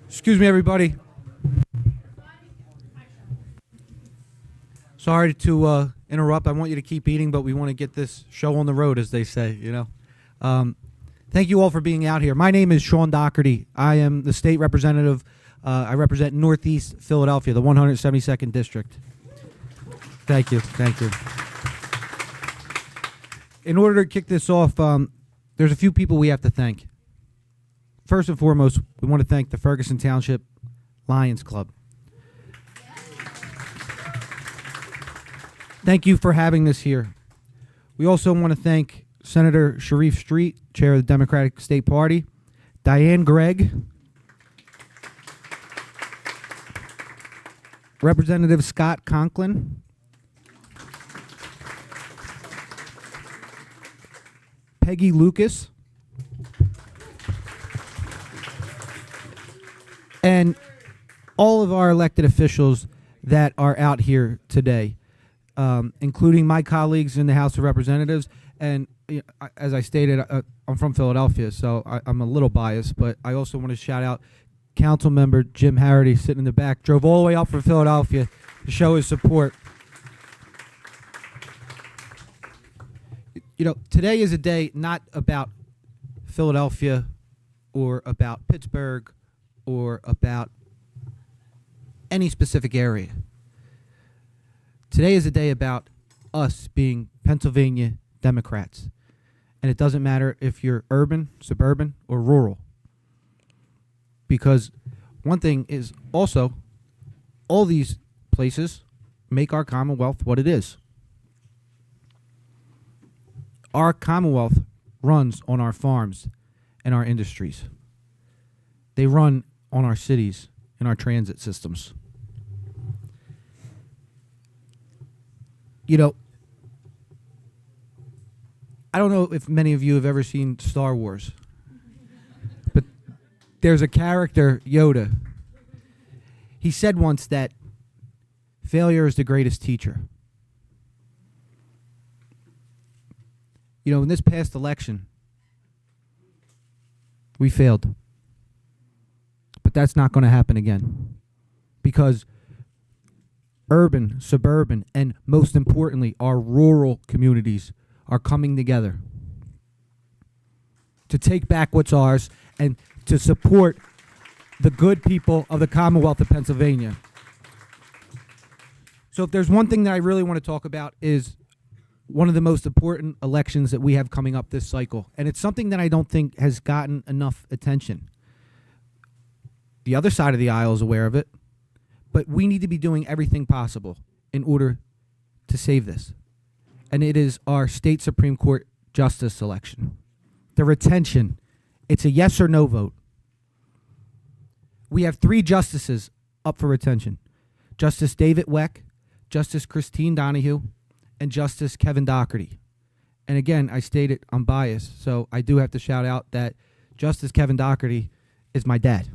Excuse me, everybody. Sorry to interrupt. I want you to keep eating, but we want to get this show on the road, as they say, you know. Thank you all for being out here. My name is Sean Doherty. I am the state representative. I represent Northeast Philadelphia, the 172nd District. Thank you. Thank you. In order to kick this off, there's a few people we have to thank. First and foremost, we want to thank the Ferguson Township Lions Club. Thank you for having us here. We also want to thank Senator Sharif Street, Chair of the Democratic State Party, Diane Gregg, Representative Scott Conklin, Peggy Lucas, and all of our elected officials that are out here today, including my colleagues in the House of Representatives. And as I stated, I'm from Philadelphia, so I'm a little biased, but I also want to shout out Council Member Jim Harity, sitting in the back, drove all the way up from Philadelphia to show his support. You know, today is a day not about Philadelphia or about Pittsburgh or about any specific area. Today is a day about us being Pennsylvania Democrats. And it doesn't matter if you're urban, suburban, or rural. Because one thing is also, all these places make our Commonwealth what it is. Our Commonwealth runs on our farms and our industries. They run on our cities and our transit systems. You know, I don't know if many of you have ever seen Star Wars, but there's a character, Yoda. He said once that failure is the greatest teacher. You know, in this past election, we failed. But that's not going to happen again. Because urban, suburban, and most importantly, our rural communities are coming together to take back what's ours and to support the good people of the Commonwealth of Pennsylvania. So if there's one thing that I really want to talk about is one of the most important elections that we have coming up this cycle. And it's something that I don't think has gotten enough attention. The other side of the aisle is aware of it, but we need to be doing everything possible in order to save this. And it is our state Supreme Court justice election. The retention, it's a yes or no vote. We have 3 justices up for retention. Justice David Weck, Justice Christine Donahue, and Justice Kevin Doherty. And again, I stated I'm biased, so I do have to shout out that Justice Kevin Doherty is my dad.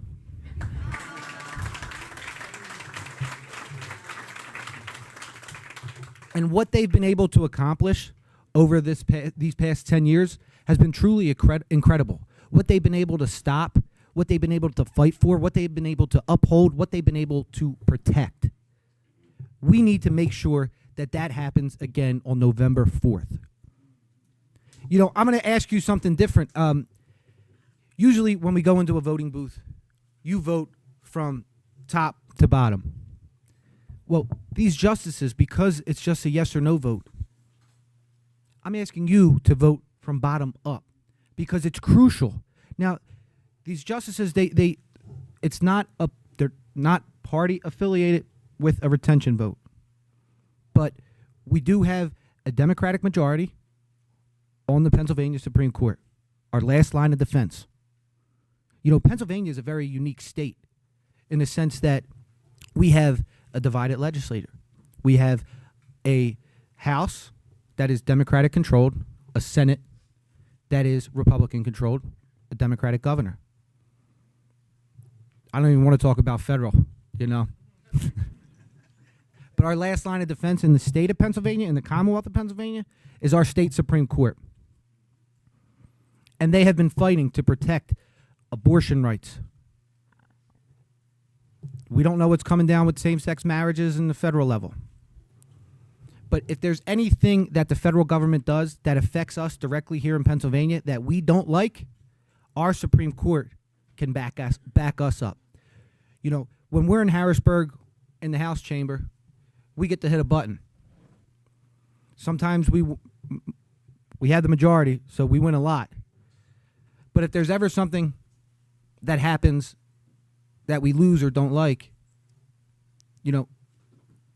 And what they've been able to accomplish over these past 10 years has been truly incredible. What they've been able to stop, what they've been able to fight for, what they've been able to uphold, what they've been able to protect. We need to make sure that that happens again on November 4th. You know, I'm going to ask you something different. Usually when we go into a voting booth, you vote from top to bottom. Well, these justices, because it's just a yes or no vote, I'm asking you to vote from bottom up because it's crucial. Now, these justices, they're not party affiliated with a retention vote. But we do have a Democratic majority on the Pennsylvania Supreme Court, our last line of defense. You know, Pennsylvania is a very unique state in the sense that we have a divided legislature. We have a House that is Democratic controlled, a Senate that is Republican controlled, a Democratic governor. I don't even want to talk about federal, you know. But our last line of defense in the state of Pennsylvania, in the Commonwealth of Pennsylvania, is our state Supreme Court. And they have been fighting to protect abortion rights, We don't know what's coming down with same-sex marriages in the federal level. But if there's anything that the federal government does that affects us directly here in Pennsylvania that we don't like, our Supreme Court can back us up. You know, when we're in Harrisburg in the House chamber, we get to hit a button. Sometimes we have the majority, so we win a lot. But if there's ever something that happens that we lose or don't like, you know,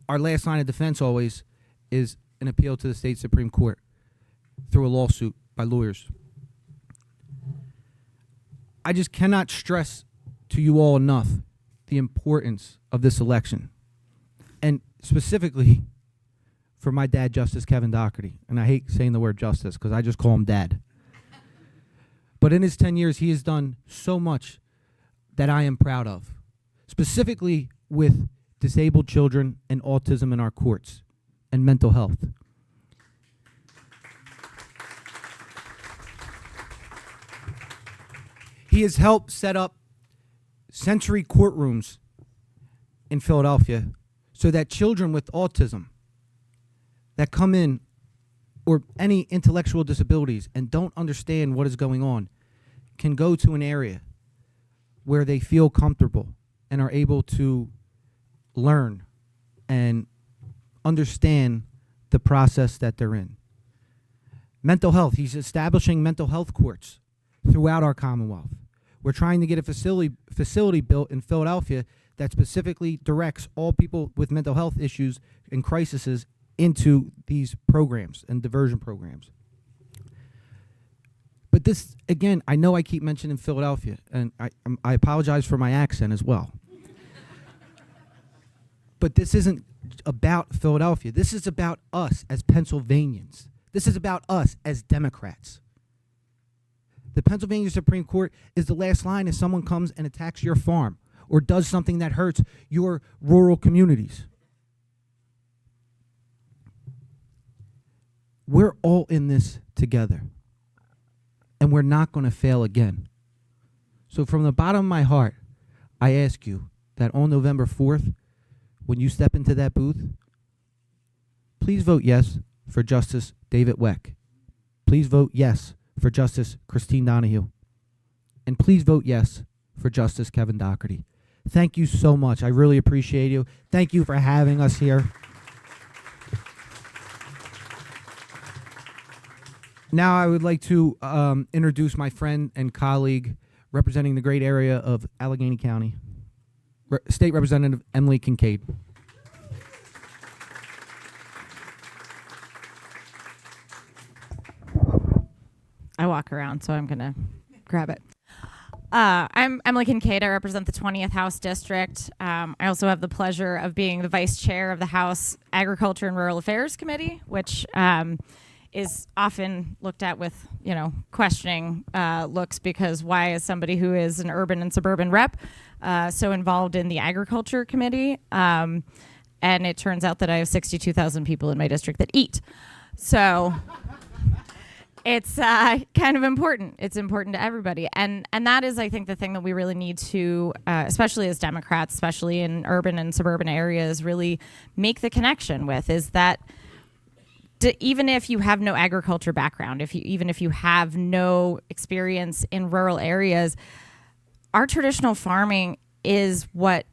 our last line of defense always is an appeal to the state Supreme Court through a lawsuit by lawyers. I just cannot stress to you all enough the importance of this election, and specifically for my dad, Justice Kevin Doherty. And I hate saying the word justice because I just call him Dad. But in his 10 years, he has done so much that I am proud of, specifically with disabled children and autism in our courts and mental health. He has helped set up sensory courtrooms in Philadelphia so that children with autism that come in, or any intellectual disabilities and don't understand what is going on, can go to an area where they feel comfortable and are able to learn and understand the process that they're in. Mental health. He's establishing mental health courts throughout our Commonwealth. We're trying to get a facility built in Philadelphia that specifically directs all people with mental health issues and crises into these programs and diversion programs. But this, again, I know I keep mentioning Philadelphia, and I apologize for my accent as well. But this isn't about Philadelphia. This is about us as Pennsylvanians. This is about us as Democrats. The Pennsylvania Supreme Court is the last line if someone comes and attacks your farm or does something that hurts your rural communities. We're all in this together, and we're not going to fail again. So from the bottom of my heart, I ask you that on November 4th, when you step into that booth, please vote yes for Justice David Weck. Please vote yes for Justice Christine Donahue. And please vote yes for Justice Kevin Doherty. Thank you so much. I really appreciate you. Thank you for having us here. Now I would like to introduce my friend and colleague representing the great area of Allegheny County, State Representative Emily Kincaid. I walk around, so I'm going to grab it. I'm Emily Kincaid. I represent the 20th House District. I also have the pleasure of being the vice chair of the House Agriculture and Rural Affairs Committee, which is often looked at with, questioning looks, because why is somebody who is an urban and suburban rep so involved in the Agriculture Committee? And it turns out that I have 62,000 people in my district that eat. So it's kind of important. It's important to everybody. And that is, I think, the thing that we really need to, especially as Democrats, especially in urban and suburban areas, really make the connection with, is that even if you have no agriculture background, even if you have no experience in rural areas, our traditional farming is what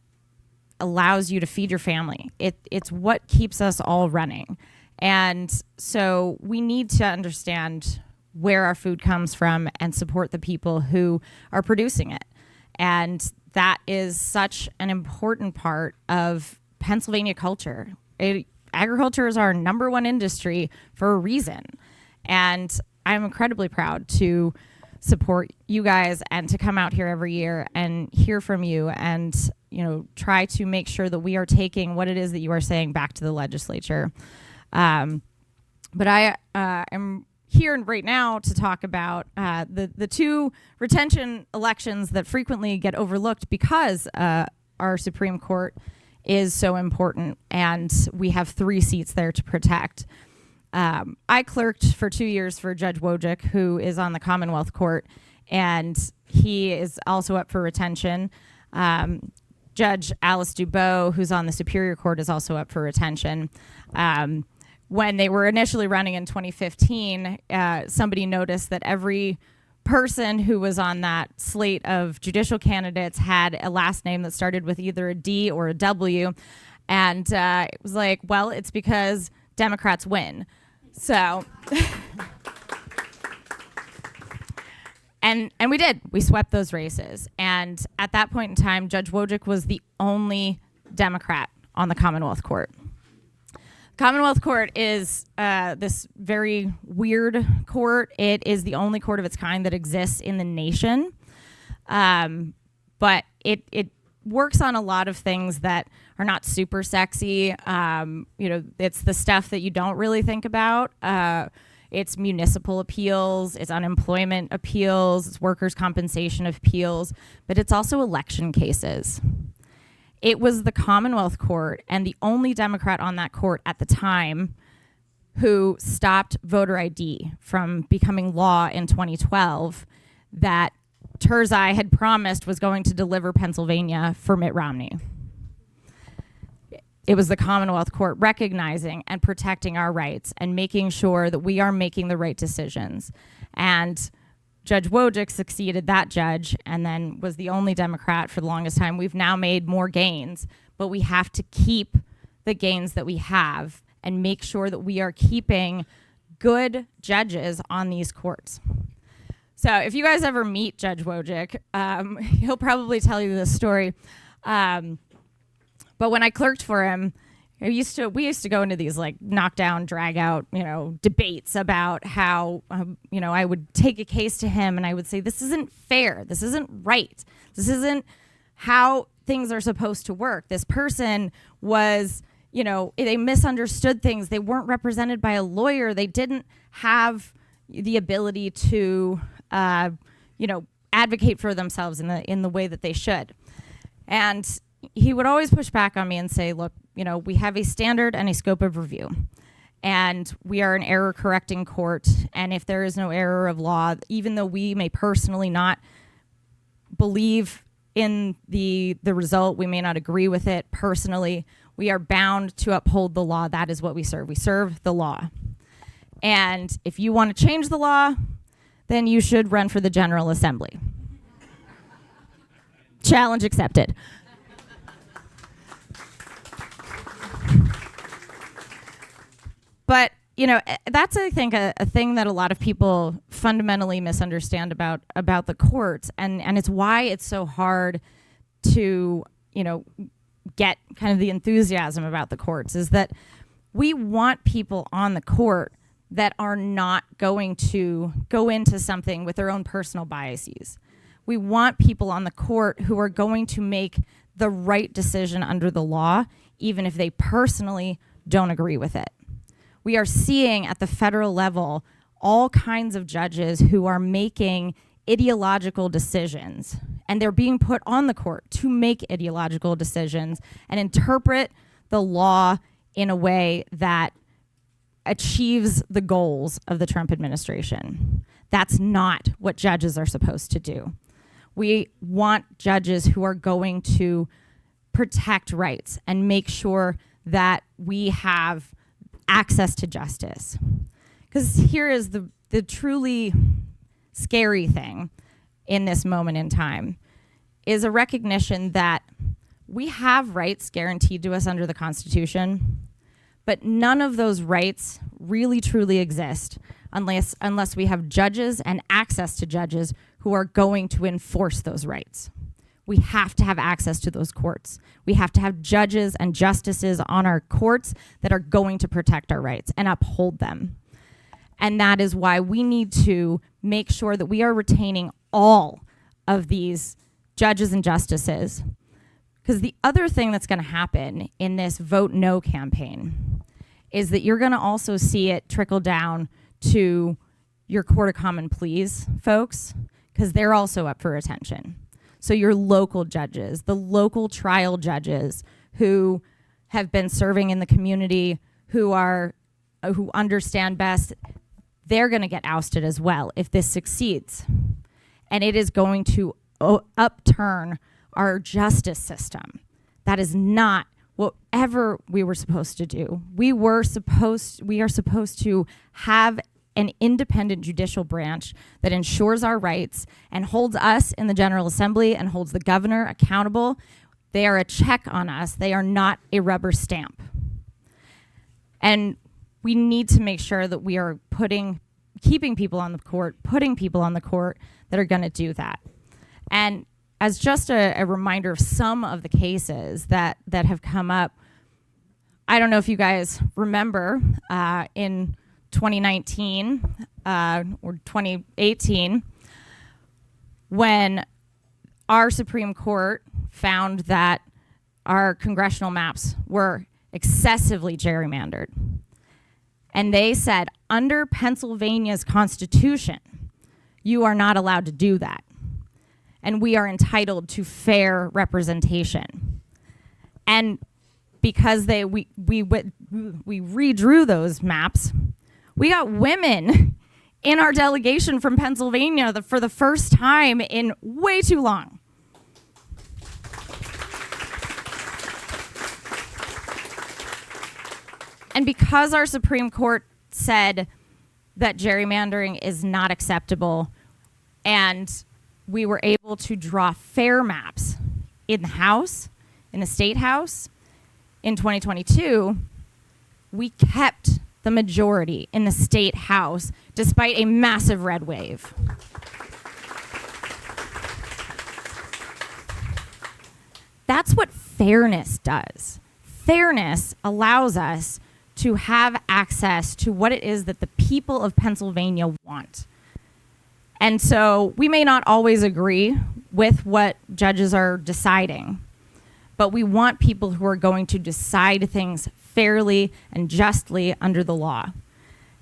allows you to feed your family. It's what keeps us all running. And so we need to understand where our food comes from and support the people who are producing it. And that is such an important part of Pennsylvania culture. Agriculture is our number one industry for a reason. And I'm incredibly proud to support you guys and to come out here every year and hear from you and, try to make sure that we are taking what it is that you are saying back to the legislature. But I am here right now to talk about the two retention elections that frequently get overlooked because our Supreme Court is so important, and we have 3 seats there to protect. I clerked for 2 years for Judge Wojcik, who is on the Commonwealth Court, and he is also up for retention. Judge Alice Dubois, who's on the Superior Court, is also up for retention. When they were initially running in 2015, somebody noticed that every person who was on that slate of judicial candidates had a last name that started with either a D or a W. And it was like, well, it's because Democrats win. So, and we did. We swept those races. And at that point in time, Judge Wojcik was the only Democrat on the Commonwealth Court. Commonwealth Court is this very weird court. It is the only court of its kind that exists in the nation. But it works on a lot of things that are not super sexy. It's the stuff that you don't really think about. It's municipal appeals, it's unemployment appeals, it's workers' compensation appeals, but it's also election cases. It was the Commonwealth Court and the only Democrat on that court at the time who stopped voter ID from becoming law in 2012 that Turzai had promised was going to deliver Pennsylvania for Mitt Romney. It was the Commonwealth Court recognizing and protecting our rights and making sure that we are making the right decisions. And Judge Wojcik succeeded that judge and then was the only Democrat for the longest time. We've now made more gains, but we have to keep the gains that we have and make sure that we are keeping good judges on these courts. So if you guys ever meet Judge Wojcik, he'll probably tell you this story. But when I clerked for him, we used to go into these like knockdown, drag out, debates about how, I would take a case to him and I would say, this isn't fair. This isn't right. This isn't how things are supposed to work. This person was, they misunderstood things. They weren't represented by a lawyer. They didn't have the ability to, advocate for themselves in the way that they should. And he would always push back on me and say, look, we have a standard and a scope of review, and we are an error correcting court. And if there is no error of law, even though we may personally not believe in the result, we may not agree with it personally, we are bound to uphold the law. That is what we serve. We serve the law. And if you want to change the law, then you should run for the General Assembly. Challenge accepted. But, that's, I think, a thing that a lot of people fundamentally misunderstand about the courts. And it's why it's so hard to, get kind of the enthusiasm about the courts, is that we want people on the court that are not going to go into something with their own personal biases. We want people on the court who are going to make the right decision under the law, even if they personally don't agree with it. We are seeing at the federal level all kinds of judges who are making ideological decisions, and they're being put on the court to make ideological decisions and interpret the law in a way that achieves the goals of the Trump administration. That's not what judges are supposed to do. We want judges who are going to protect rights and make sure that we have access to justice. Because here is the truly scary thing in this moment in time, is a recognition that we have rights guaranteed to us under the Constitution, but none of those rights really truly exist unless we have judges and access to judges who are going to enforce those rights. We have to have access to those courts. We have to have judges and justices on our courts that are going to protect our rights and uphold them. And that is why we need to make sure that we are retaining all of these judges and justices. Because the other thing that's going to happen in this Vote No campaign is that you're going to also see it trickle down to your Court of Common Pleas folks, because they're also up for attention. So your local judges, the local trial judges who have been serving in the community, who understand best, they're going to get ousted as well if this succeeds. And it is going to upturn our justice system. That is not whatever we were supposed to do. We are supposed to have an independent judicial branch that ensures our rights and holds us in the General Assembly and holds the governor accountable. They are a check on us. They are not a rubber stamp. And we need to make sure that we are keeping people on the court, putting people on the court that are going to do that. And as just a reminder of some of the cases that have come up, I don't know if you guys remember in 2019 or 2018 when our Supreme Court found that our congressional maps were excessively gerrymandered. And they said, under Pennsylvania's Constitution, you are not allowed to do that. And we are entitled to fair representation. And because we redrew those maps, we got women in our delegation from Pennsylvania for the first time in way too long. And because our Supreme Court said that gerrymandering is not acceptable, and we were able to draw fair maps in the House, in the State House, in 2022, we kept the majority in the State House despite a massive red wave. That's what fairness does. Fairness allows us to have access to what it is that the people of Pennsylvania want. And so we may not always agree with what judges are deciding, but we want people who are going to decide things fairly and justly under the law.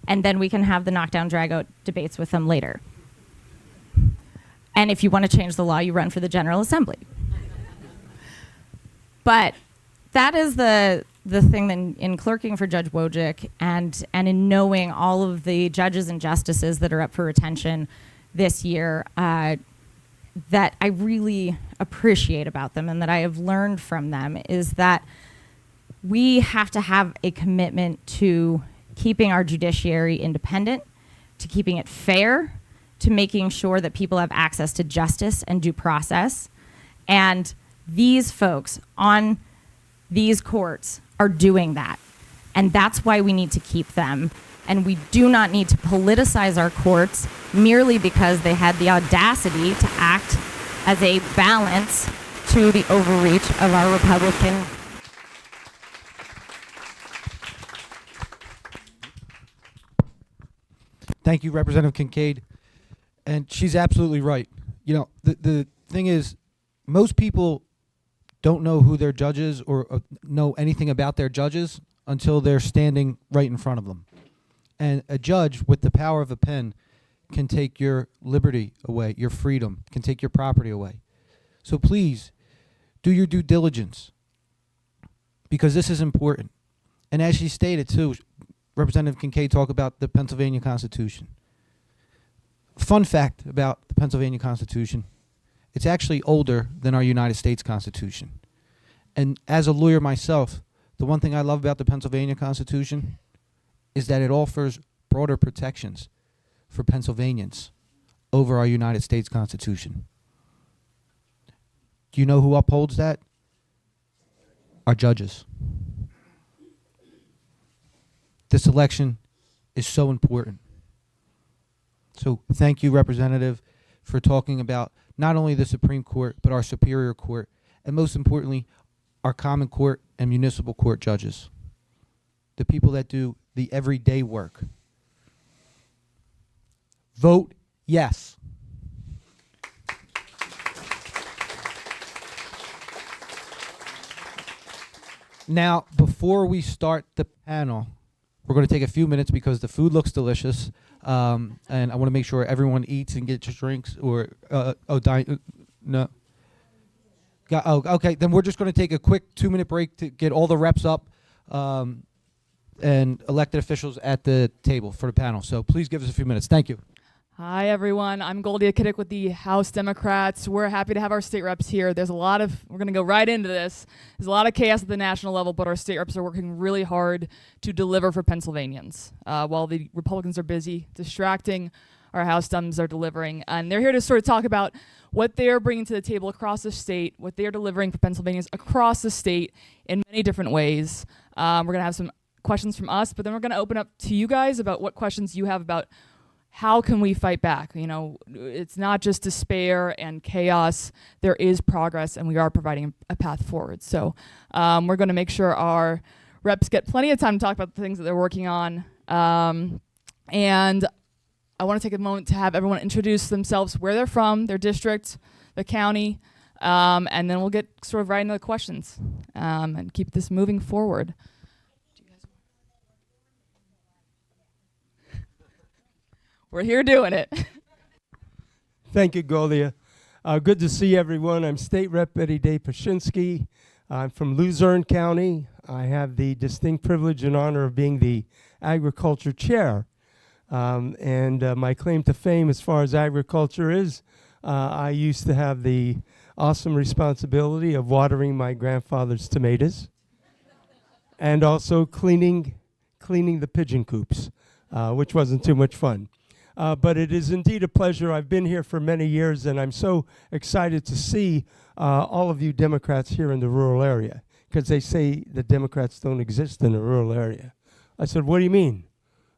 And then we can have the knockdown, drag-out debates with them later. And if you want to change the law, you run for the General Assembly. But that is the thing that in clerking for Judge Wojcik and in knowing all of the judges and justices that are up for retention this year that I really appreciate about them and that I have learned from them is that we have to have a commitment to keeping our judiciary independent, to keeping it fair, to making sure that people have access to justice and due process. And these folks on these courts are doing that. And that's why we need to keep them. And we do not need to politicize our courts merely because they had the audacity to act as a balance to the overreach of our Republican. Thank you, Representative Kincaid. And she's absolutely right. You know, the thing is, most people don't know who their judges or know anything about their judges until they're standing right in front of them. And a judge with the power of a pen can take your liberty away, your freedom, can take your property away. So please, do your due diligence, because this is important. And as she stated too, Representative Kincaid talked about the Pennsylvania Constitution. Fun fact about the Pennsylvania Constitution, it's actually older than our United States Constitution. And as a lawyer myself, the one thing I love about the Pennsylvania Constitution is that it offers broader protections for Pennsylvanians over our United States Constitution. Do you know who upholds that? Our judges. This election is so important. So thank you, Representative, for talking about not only the Supreme Court, but our Superior Court, and most importantly, our Common Court and Municipal Court judges, the people that do the everyday work. Vote yes. Now, before we start the panel, we're going to take a few minutes because the food looks delicious, and I want to make sure everyone eats and gets drinks. Or no. Okay. Then we're just going to take a quick 2-minute break to get all the reps up and elected officials at the table for the panel. So please give us a few minutes. Thank you. Hi, everyone. I'm Goldie Akittick with the House Democrats. We're happy to have our state reps here. We're going to go right into this. There's a lot of chaos at the national level, but our state reps are working really hard to deliver for Pennsylvanians. While the Republicans are busy distracting, our House Dems are delivering. And they're here to sort of talk about what they're bringing to the table across the state, what they're delivering for Pennsylvanians across the state in many different ways. We're going to have some questions from us, but then we're going to open up to you guys about what questions you have about how can we fight back? You know, it's not just despair and chaos. There is progress, and we are providing a path forward. So we're going to make sure our reps get plenty of time to talk about the things that they're working on. And I want to take a moment to have everyone introduce themselves, where they're from, their district, the county, and then we'll get sort of right into the questions and keep this moving forward. We're here doing it. Thank you, Golia. Good to see everyone. I'm State Rep Eddie Day Pashinsky. I'm from Luzerne County. I have the distinct privilege and honor of being the agriculture chair. And my claim to fame as far as agriculture is, I used to have the awesome responsibility of watering my grandfather's tomatoes and also cleaning the pigeon coops, which wasn't too much fun. But it is indeed a pleasure. I've been here for many years, and I'm so excited to see all of you Democrats here in the rural area, because they say the Democrats don't exist in the rural area. I said, what do you mean?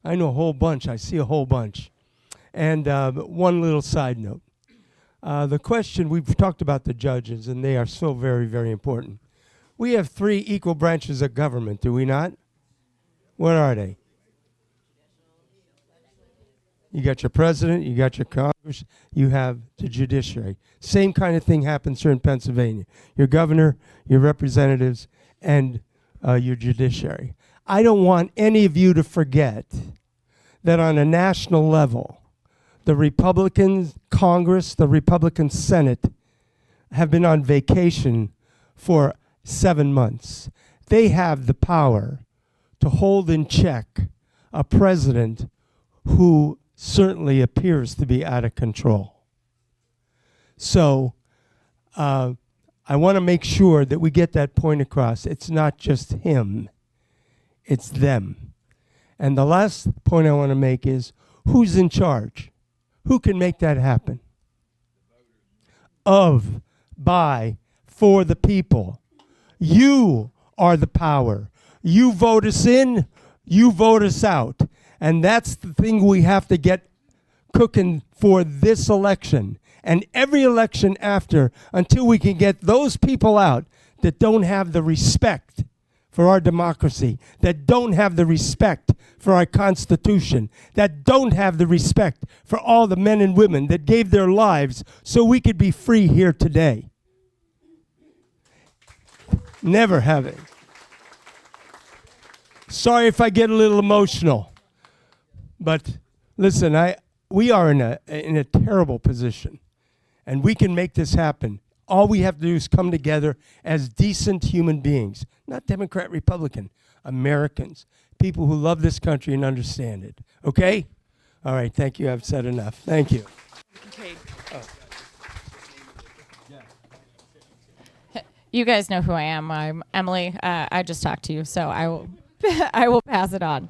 I know a whole bunch. I see a whole bunch. And one little side note. The question, we've talked about the judges, and they are so very, very important. We have 3 equal branches of government, do we not? What are they? You got your president, you got your Congress, you have the judiciary. Same kind of thing happens here in Pennsylvania. Your governor, your representatives, and your judiciary. I don't want any of you to forget that on a national level, the Republican Congress, the Republican Senate have been on vacation for 7 months. They have the power to hold in check a president who certainly appears to be out of control. So I want to make sure that we get that point across. It's not just him, it's them. And the last point I want to make is, who's in charge? Who can make that happen? Of, by, for the people. You are the power. You vote us in, you vote us out. And that's the thing we have to get cooking for this election and every election after, until we can get those people out that don't have the respect for our democracy, that don't have the respect for our Constitution, that don't have the respect for all the men and women that gave their lives so we could be free here today. Never have it. Sorry if I get a little emotional. But listen, we are in a terrible position, and we can make this happen. All we have to do is come together as decent human beings, not Democrat, Republican, Americans, people who love this country and understand it. Okay? All right, thank you. I've said enough. Thank you. Okay. You guys know who I am. I'm Emily. I just talked to you, so I will I will pass it on.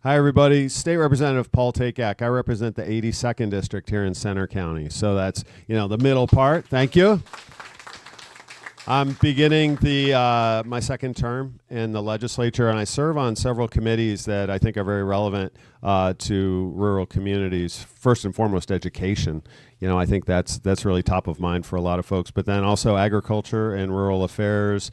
Hi, everybody. State Representative Paul Takak. I represent the 82nd District here in Center County. So that's, the middle part. Thank you. I'm beginning my second term in the legislature, and I serve on several committees that I think are very relevant to rural communities. First and foremost, education. I think that's really top of mind for a lot of folks. But then also agriculture and rural affairs,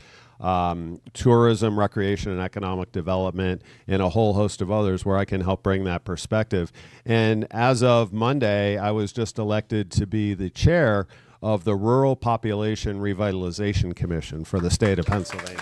tourism, recreation, and economic development, and a whole host of others where I can help bring that perspective. And as of Monday, I was just elected to be the chair of the Rural Population Revitalization Commission for the state of Pennsylvania.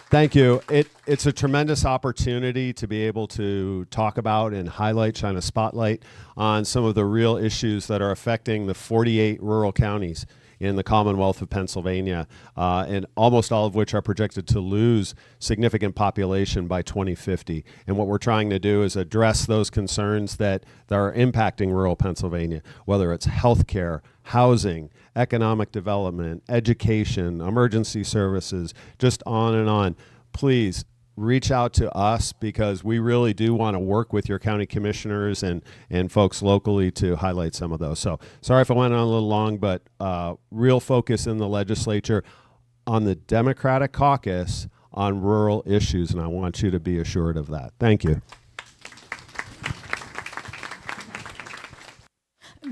Thank you. It's a tremendous opportunity to be able to talk about and highlight, shine a spotlight on some of the real issues that are affecting the 48 rural counties in the Commonwealth of Pennsylvania, and almost all of which are projected to lose significant population by 2050. And what we're trying to do is address those concerns that are impacting rural Pennsylvania, whether it's healthcare, housing, economic development, education, emergency services, just on and on. Please reach out to us, because we really do want to work with your county commissioners and folks locally to highlight some of those. So sorry if I went on a little long, but real focus in the legislature on the Democratic caucus on rural issues, and I want you to be assured of that. Thank you.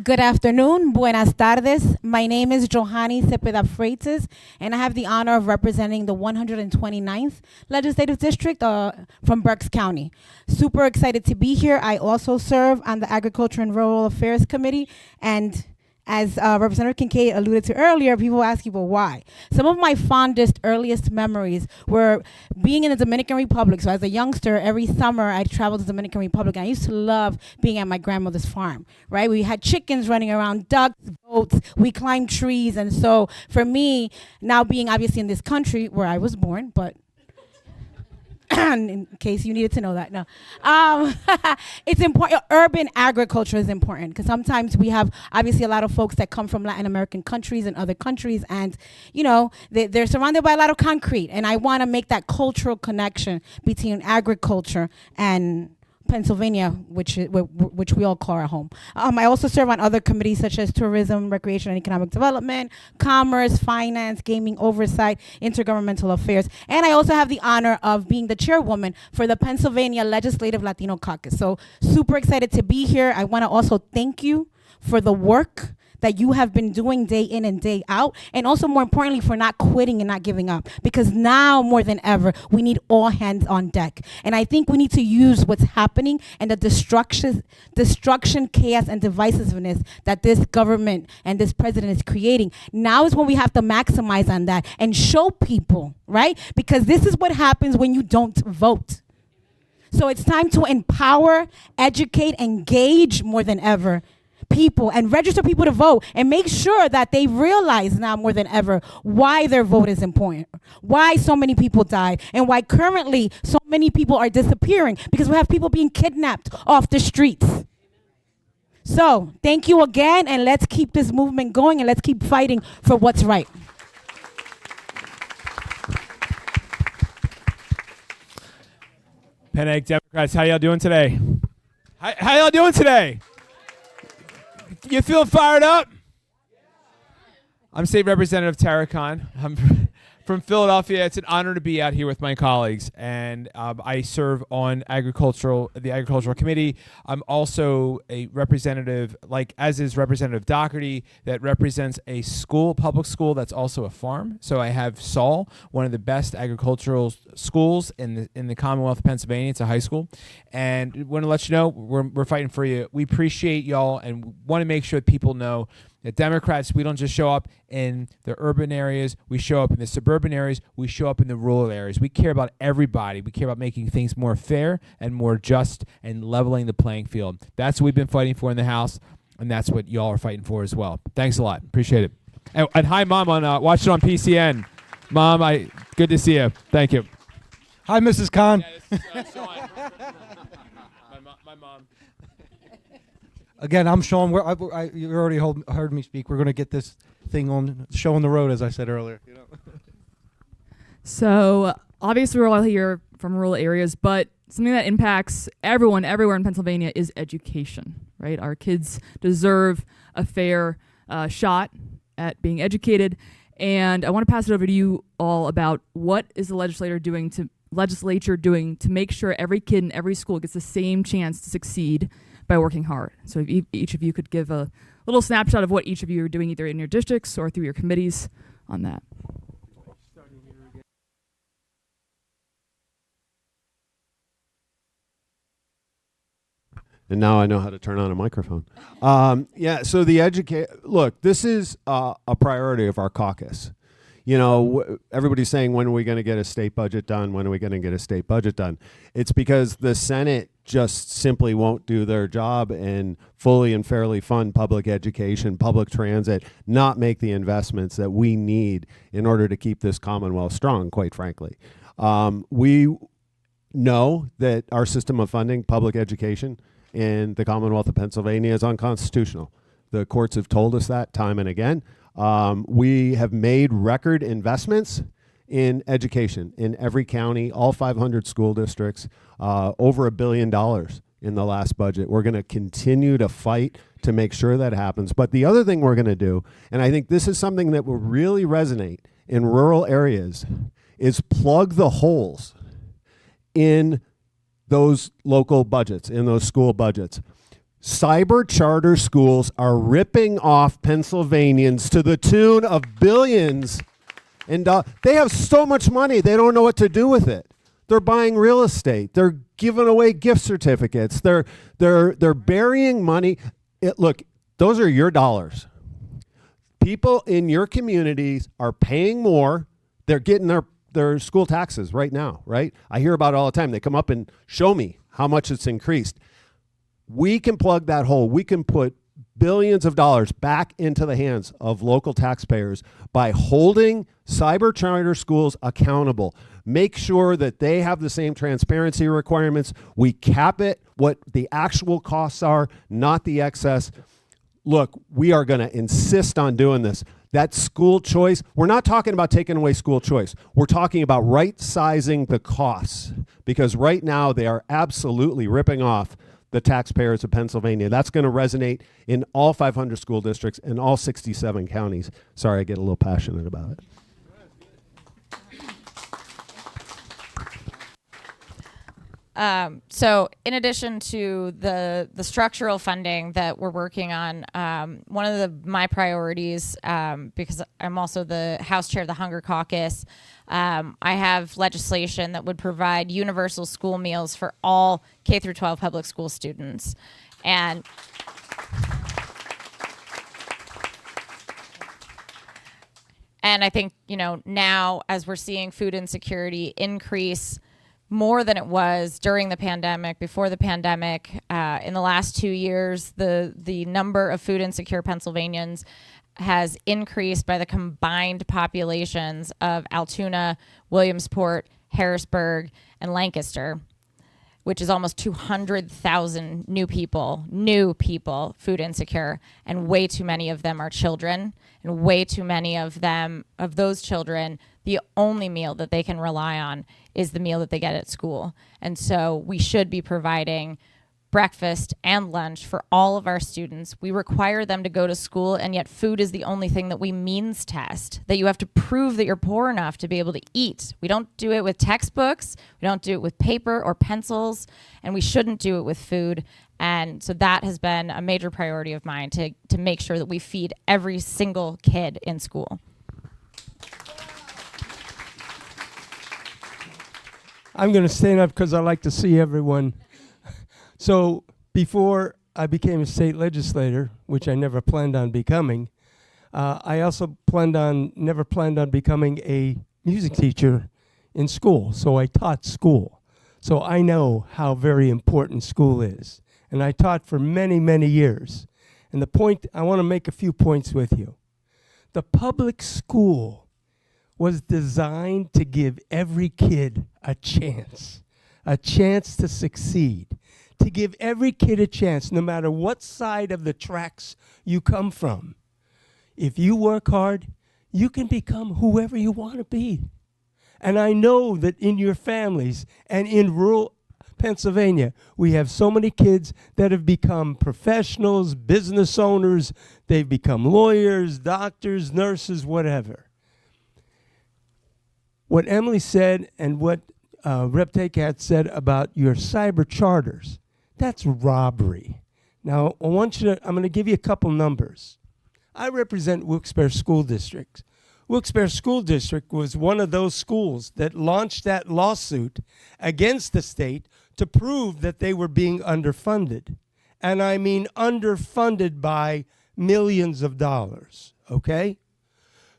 Good afternoon, buenas tardes. My name is Johanny Cepeda Freitas, and I have the honor of representing the 129th Legislative District from Berks County. Super excited to be here. I also serve on the Agriculture and Rural Affairs Committee, and as Representative Kincaid alluded to earlier, people ask you, well, why? Some of my fondest, earliest memories were being in the Dominican Republic. So as a youngster, every summer I'd travel to the Dominican Republic. And I used to love being at my grandmother's farm, right? We had chickens running around, ducks, goats, we climbed trees. And so for me, now being obviously in this country where I was born, but in case you needed to know that, no. It's important. Urban agriculture is important, because sometimes we have obviously a lot of folks that come from Latin American countries and other countries, and they're surrounded by a lot of concrete. And I want to make that cultural connection between agriculture and Pennsylvania, which we all call our home. I also serve on other committees such as tourism, recreation and economic development, commerce, finance, gaming oversight, intergovernmental affairs, and I also have the honor of being the chairwoman for the Pennsylvania Legislative Latino Caucus. So super excited to be here. I want to also thank you for the work that you have been doing day in and day out, and also more importantly for not quitting and not giving up, because now more than ever we need all hands on deck. And I think we need to use what's happening and the destruction, chaos, and divisiveness that this government and this president is creating. Now is when we have to maximize on that and show people, right? Because this is what happens when you don't vote. So it's time to empower, educate, engage more than ever people, and register people to vote, and make sure that they realize now more than ever why their vote is important, why so many people died, and why currently so many people are disappearing, because we have people being kidnapped off the streets. So thank you again, and let's keep this movement going, and let's keep fighting for what's right. Penn Democrats, how y'all doing today? How y'all doing today? You feeling fired up? I'm State Representative Tara Khan. I'm from Philadelphia. It's an honor to be out here with my colleagues, and I serve on the Agricultural Committee. I'm also a representative, as is Representative Doherty, that represents a public school that's also a farm. So I have Saul, one of the best agricultural schools in the Commonwealth of Pennsylvania. It's a high school, and want to let you know we're fighting for you. We appreciate y'all, and want to make sure that people know that Democrats, we don't just show up in the urban areas, we show up in the suburban areas, we show up in the rural areas. We care about everybody. We care about making things more fair and more just and leveling the playing field. That's what we've been fighting for in the House, and that's what y'all are fighting for as well. Thanks a lot. Appreciate it. And hi, Mom, watch it on PCN. Mom, good to see you. Thank you. Hi, Mrs. Khan. Yeah, this is Sean. my mom. Again, I'm Sean. You already heard me speak. We're going to get this thing on show on the road, as I said earlier. So obviously we're all here from rural areas, but something that impacts everyone everywhere in Pennsylvania is education, right? Our kids deserve a fair shot at being educated. And I want to pass it over to you all about what is the legislature doing to make sure every kid in every school gets the same chance to succeed by working hard. So if each of you could give a little snapshot of what each of you are doing either in your districts or through your committees on that. And now I know how to turn on a microphone. So look, this is a priority of our caucus. Everybody's saying, when are we going to get a state budget done? When are we going to get a state budget done? It's because the Senate just simply won't do their job and fully and fairly fund public education, public transit, not make the investments that we need in order to keep this Commonwealth strong, quite frankly. We know that our system of funding public education in the Commonwealth of Pennsylvania is unconstitutional. The courts have told us that time and again. We have made record investments in education in every county, all 500 school districts, over $1 billion in the last budget. We're going to continue to fight to make sure that happens. But the other thing we're going to do, and I think this is something that will really resonate in rural areas, is plug the holes in those local budgets, in those school budgets. Cyber charter schools are ripping off Pennsylvanians to the tune of billions. And they have so much money, they don't know what to do with it. They're buying real estate. They're giving away gift certificates. They're burying money. Look, those are your dollars. People in your communities are paying more. They're getting their school taxes right now, right? I hear about it all the time. They come up and show me how much it's increased. We can plug that hole. We can put billions of dollars back into the hands of local taxpayers by holding cyber charter schools accountable. Make sure that they have the same transparency requirements. We cap it, what the actual costs are, not the excess. Look, we are going to insist on doing this. That school choice, we're not talking about taking away school choice. We're talking about right-sizing the costs, because right now they are absolutely ripping off the taxpayers of Pennsylvania. That's going to resonate in all 500 school districts and all 67 counties. Sorry, I get a little passionate about it. So in addition to the structural funding that we're working on, one of my priorities, because I'm also the House Chair of the Hunger Caucus, I have legislation that would provide universal school meals for all K through 12 public school students. And I think, now as we're seeing food insecurity increase more than it was during the pandemic, before the pandemic, in the last 2 years, the number of food insecure Pennsylvanians has increased by the combined populations of Altoona, Williamsport, Harrisburg, and Lancaster, which is almost 200,000 new people food insecure, and way too many of them are children, and way too many of those children, the only meal that they can rely on is the meal that they get at school. And so we should be providing breakfast and lunch for all of our students. We require them to go to school, and yet food is the only thing that we means test, that you have to prove that you're poor enough to be able to eat. We don't do it with textbooks, we don't do it with paper or pencils, and we shouldn't do it with food. And so that has been a major priority of mine, to make sure that we feed every single kid in school. I'm going to stand up because I like to see everyone. So before I became a state legislator, which I never planned on becoming, I also never planned on becoming a music teacher in school. So I taught school. So I know how very important school is. And I taught for many, many years. And I want to make a few points with you. The public school was designed to give every kid a chance to succeed, to give every kid a chance, no matter what side of the tracks you come from. If you work hard, you can become whoever you want to be. And I know that in your families and in rural Pennsylvania, we have so many kids that have become professionals, business owners, they've become lawyers, doctors, nurses, whatever. What Emily said and what Rep. Takat said about your cyber charters, that's robbery. Now, I'm going to give you a couple numbers. I represent Wilkes-Barre School District. Wilkes-Barre School District was one of those schools that launched that lawsuit against the state to prove that they were being underfunded. And I mean underfunded by millions of dollars, okay?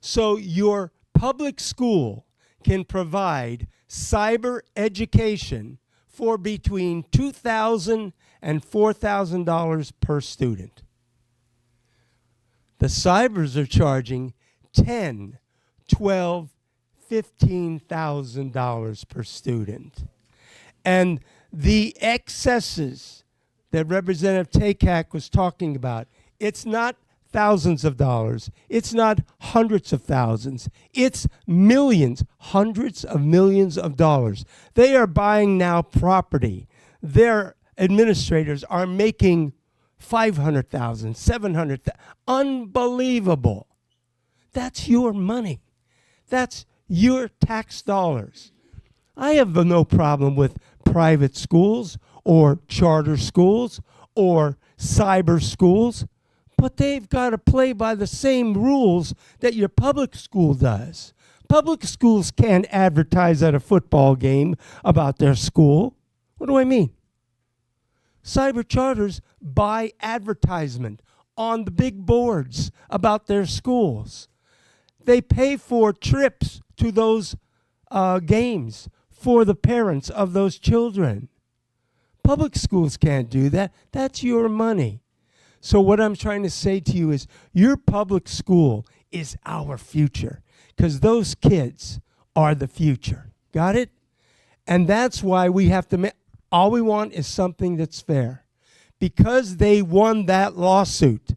So your public school can provide cyber education for between $2,000 and $4,000 per student. The cybers are charging $10,000, $12,000, $15,000 per student. And the excesses that Representative Takak was talking about, it's not thousands of dollars. It's not hundreds of thousands. It's millions, hundreds of millions of dollars. They are buying now property. Their administrators are making $500,000, $700,000. Unbelievable. That's your money. That's your tax dollars. I have no problem with private schools or charter schools or cyber schools, but they've got to play by the same rules that your public school does. Public schools can't advertise at a football game about their school. What do I mean? Cyber charters buy advertisement on the big boards about their schools. They pay for trips to those games for the parents of those children. Public schools can't do that. That's your money. So what I'm trying to say to you is your public school is our future, because those kids are the future. Got it? And that's why we have to all we want is something that's fair. Because they won that lawsuit,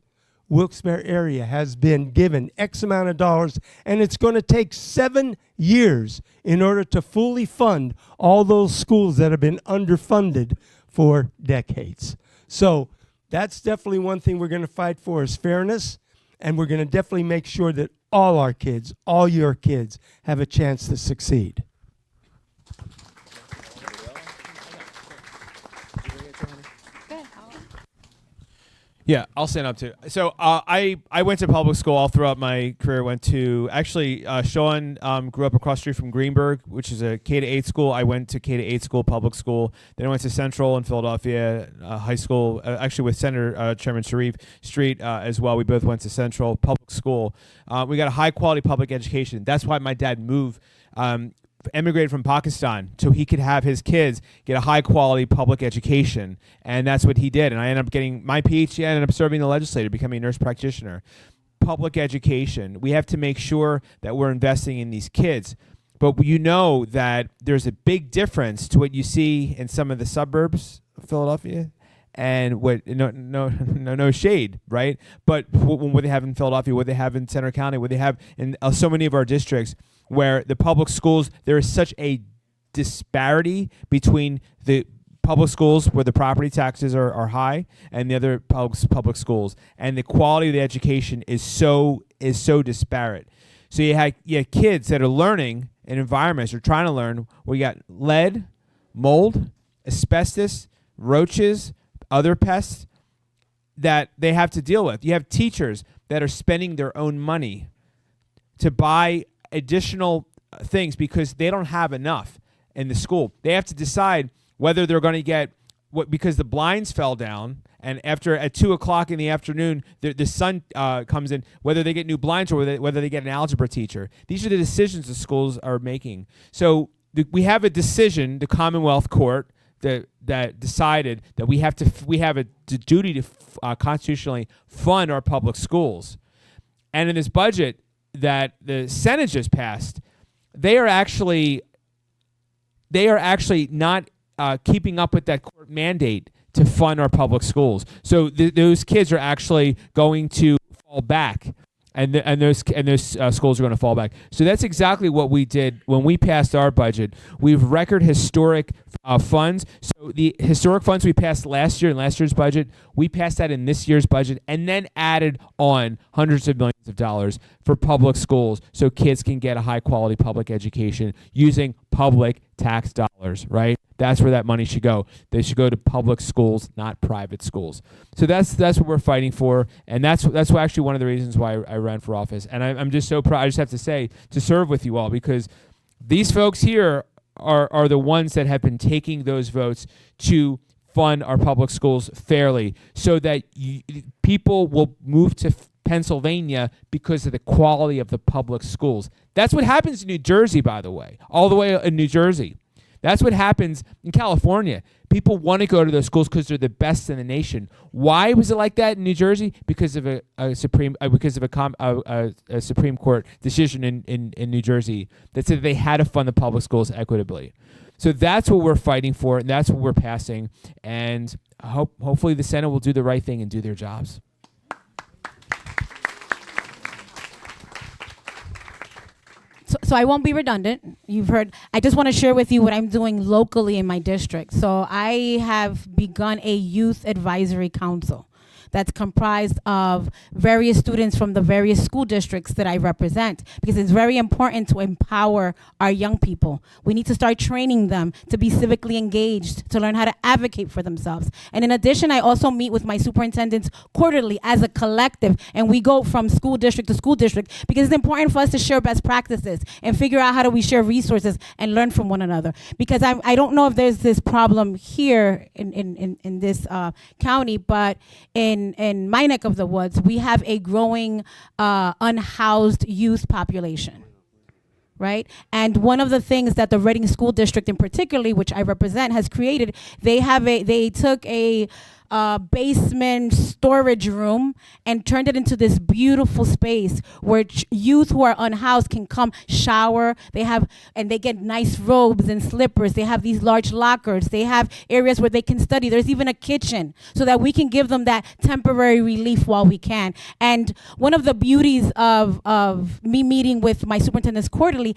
Wilkes-Barre area has been given X amount of dollars, and it's going to take 7 years in order to fully fund all those schools that have been underfunded for decades. So that's definitely one thing we're going to fight for is fairness, and we're going to definitely make sure that all our kids, all your kids, have a chance to succeed. Yeah, I'll stand up too. So I went to public school all throughout my career. Went to actually Sean grew up across the street from Greenberg, which is a K-8 school. I went to K-8 school, public school. Then I went to Central in Philadelphia High School, actually with Senator Chairman Sharif Street as well. We both went to Central public school. We got a high quality public education. That's why my dad moved. Emigrated from Pakistan so he could have his kids get a high quality public education, and that's what he did. And I ended up getting my PhD. I ended up serving the legislature, becoming a nurse practitioner. Public education, we have to make sure that we're investing in these kids, but you know that there's a big difference to what you see in some of the suburbs of Philadelphia and what no shade, right? But what they have in Philadelphia, what they have in Center County, what they have in so many of our districts, where the public schools, there is such a disparity between the public schools where the property taxes are high and the other public schools, and the quality of the education is so disparate. So you have kids that are learning in environments or trying to learn where you got lead, mold, asbestos, roaches, other pests that they have to deal with. You have teachers that are spending their own money to buy additional things because they don't have enough in the school. They have to decide whether they're going to get what, because the blinds fell down, and after at 2:00 in the afternoon the sun comes in, whether they get new blinds or whether they get an algebra teacher. These are the decisions the schools are making. So we have a decision, the Commonwealth Court, that decided that we have a duty to constitutionally fund our public schools. And in this budget that the Senate just passed, they are actually not keeping up with that court mandate to fund our public schools. So those kids are actually going to fall back, and those schools are going to fall back. So that's exactly what we did when we passed our budget. We've record historic funds. So the historic funds we passed last year in last year's budget, we passed that in this year's budget, and then added on hundreds of millions of dollars for public schools so kids can get a high quality public education using public tax dollars, right? That's where that money should go. They should go to public schools, not private schools. So that's what we're fighting for, and that's actually one of the reasons why I ran for office. And I'm just so proud, I just have to say, to serve with you all, because these folks here are the ones that have been taking those votes to fund our public schools fairly, so that people will move to Pennsylvania because of the quality of the public schools. That's what happens in New Jersey, by the way, all the way in New Jersey. That's what happens in California. People want to go to those schools because they're the best in the nation. Why was it like that in New Jersey? Because of a Supreme Court decision in New Jersey that said they had to fund the public schools equitably. So that's what we're fighting for, and that's what we're passing. And hopefully the Senate will do the right thing and do their jobs. So I won't be redundant. You've heard. I just want to share with you what I'm doing locally in my district. So I have begun a youth advisory council that's comprised of various students from the various school districts that I represent, because it's very important to empower our young people. We need to start training them to be civically engaged, to learn how to advocate for themselves. And in addition, I also meet with my superintendents quarterly as a collective, and we go from school district to school district, because it's important for us to share best practices and figure out how do we share resources and learn from one another. Because I don't know if there's this problem here in this county, but in my neck of the woods, we have a growing unhoused youth population, right? And one of the things that the Reading School District in particularly, which I represent, has created, they took a basement storage room and turned it into this beautiful space where youth who are unhoused can come shower. And they get nice robes and slippers. They have these large lockers. They have areas where they can study. There's even a kitchen so that we can give them that temporary relief while we can. And one of the beauties of me meeting with my superintendents quarterly,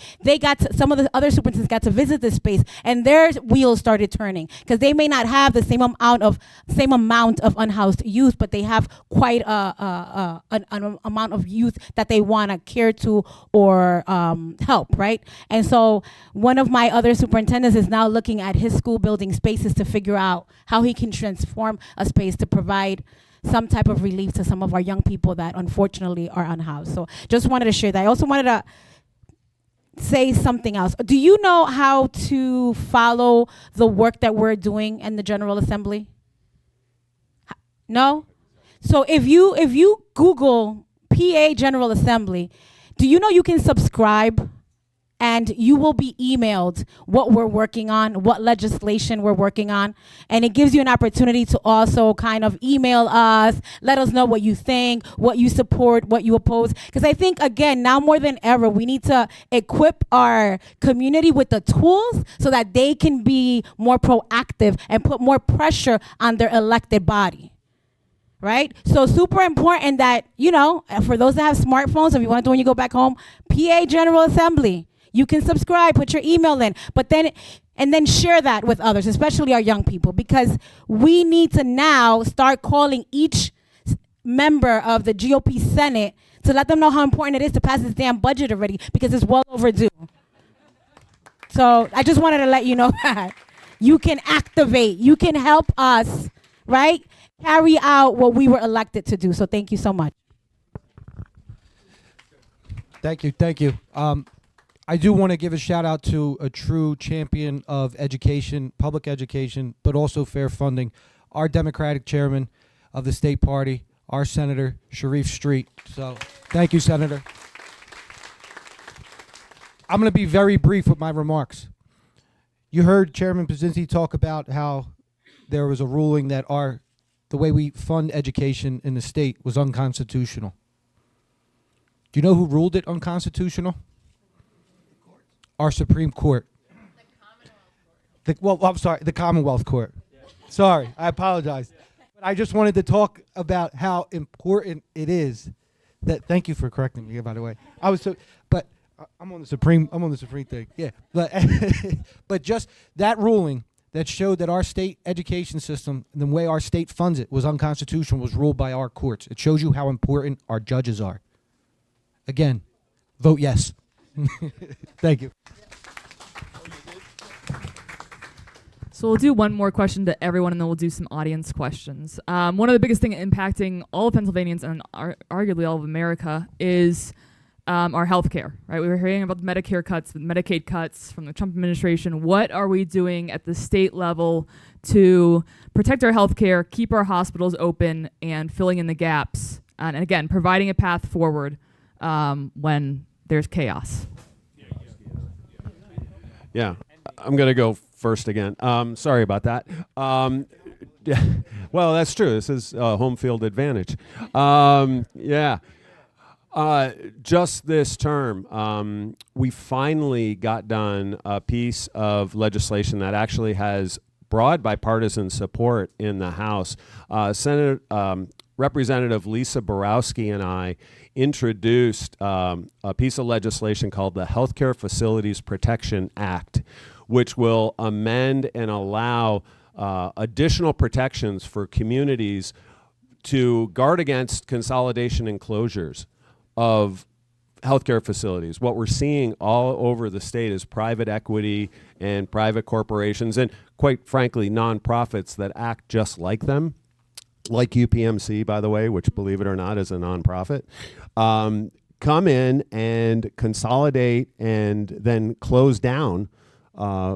some of the other superintendents got to visit this space, and their wheels started turning, because they may not have the same amount of unhoused youth, but they have quite an amount of youth that they want to care to or help, right? And so one of my other superintendents is now looking at his school building spaces to figure out how he can transform a space to provide some type of relief to some of our young people that unfortunately are unhoused. So just wanted to share that. I also wanted to say something else. Do you know how to follow the work that we're doing in the General Assembly? No? So if you Google PA General Assembly, do you know you can subscribe and you will be emailed what we're working on, what legislation we're working on, and it gives you an opportunity to also kind of email us, let us know what you think, what you support, what you oppose. Because I think, again, now more than ever, we need to equip our community with the tools so that they can be more proactive and put more pressure on their elected body. Right? So super important that, for those that have smartphones, if you want to do when you go back home, PA General Assembly, you can subscribe, put your email in, and then share that with others, especially our young people, because we need to now start calling each member of the GOP Senate to let them know how important it is to pass this damn budget already, because it's well overdue. So I just wanted to let you know that you can activate, you can help us, right? Carry out what we were elected to do. So thank you so much. Thank you. I do want to give a shout out to a true champion of education, public education, but also fair funding, our Democratic chairman of the state party, our Senator Sharif Street. So thank you, Senator. I'm going to be very brief with my remarks. You heard Chairman Pazinski talk about how there was a ruling that the way we fund education in the state was unconstitutional. Do you know who ruled it unconstitutional? Our Supreme Court. The Commonwealth Court. Sorry, I apologize. But I just wanted to talk about how important it is that. Thank you for correcting me, by the way. I'm on the Supreme thing. Yeah, but just that ruling that showed that our state education system and the way our state funds it was unconstitutional was ruled by our courts. It shows you how important our judges are. Again, vote yes. Thank you. So we'll do one more question to everyone, and then we'll do some audience questions. One of the biggest things impacting all of Pennsylvanians and arguably all of America is our health care, right? We were hearing about the Medicare cuts, the Medicaid cuts from the Trump administration. What are we doing at the state level to protect our health care, keep our hospitals open, and filling in the gaps? And again, providing a path forward when there's chaos. Yeah, I'm going to go first again. Sorry about that. Well, that's true. This is home field advantage. Yeah. Just this term, we finally got done a piece of legislation that actually has broad bipartisan support in the House. Representative Lisa Borowski and I introduced a piece of legislation called the Healthcare Facilities Protection Act, which will amend and allow additional protections for communities to guard against consolidation and closures of healthcare facilities. What we're seeing all over the state is private equity and private corporations and, quite frankly, nonprofits that act just like them, like UPMC, by the way, which, believe it or not, is a nonprofit, come in and consolidate and then close down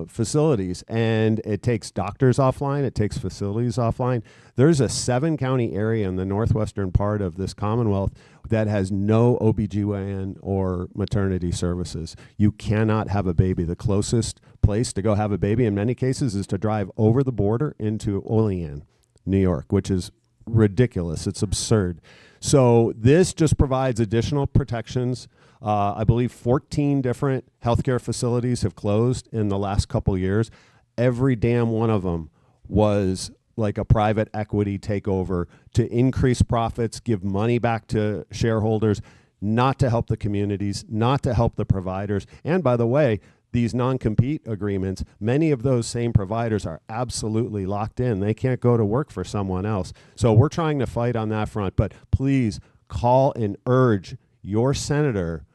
facilities. And it takes doctors offline. It takes facilities offline. There's a 7-county area in the northwestern part of this Commonwealth that has no OBGYN or maternity services. You cannot have a baby. The closest place to go have a baby in many cases is to drive over the border into Olean, New York, which is ridiculous. It's absurd. So this just provides additional protections. I believe 14 different healthcare facilities have closed in the last couple years. Every damn one of them was like a private equity takeover to increase profits, give money back to shareholders, not to help the communities, not to help the providers. And by the way, these non-compete agreements, many of those same providers are absolutely locked in. They can't go to work for someone else. So we're trying to fight on that front. But please call and urge your senator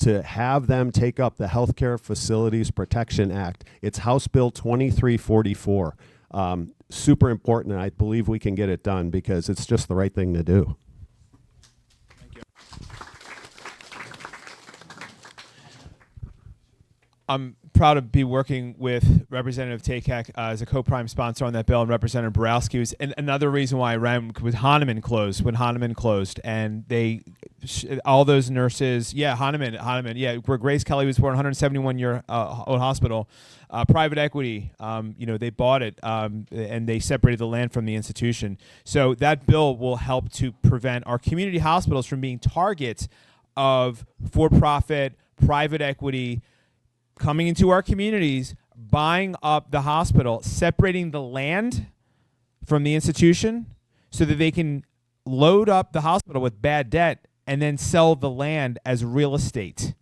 to have them take up the Healthcare Facilities Protection Act. It's House Bill 2344. Super important, and I believe we can get it done because it's just the right thing to do. I'm proud to be working with Representative Takak as a co-prime sponsor on that bill, and Representative Borowski was another reason why I ran with Hahnemann closed, when Hahnemann closed, and they, all those nurses, Hahnemann, where Grace Kelly was born, 171-year old hospital, private equity, they bought it, and they separated the land from the institution. So that bill will help to prevent our community hospitals from being targets of for-profit, private equity, coming into our communities, buying up the hospital, separating the land from the institution so that they can load up the hospital with bad debt and then sell the land as real estate.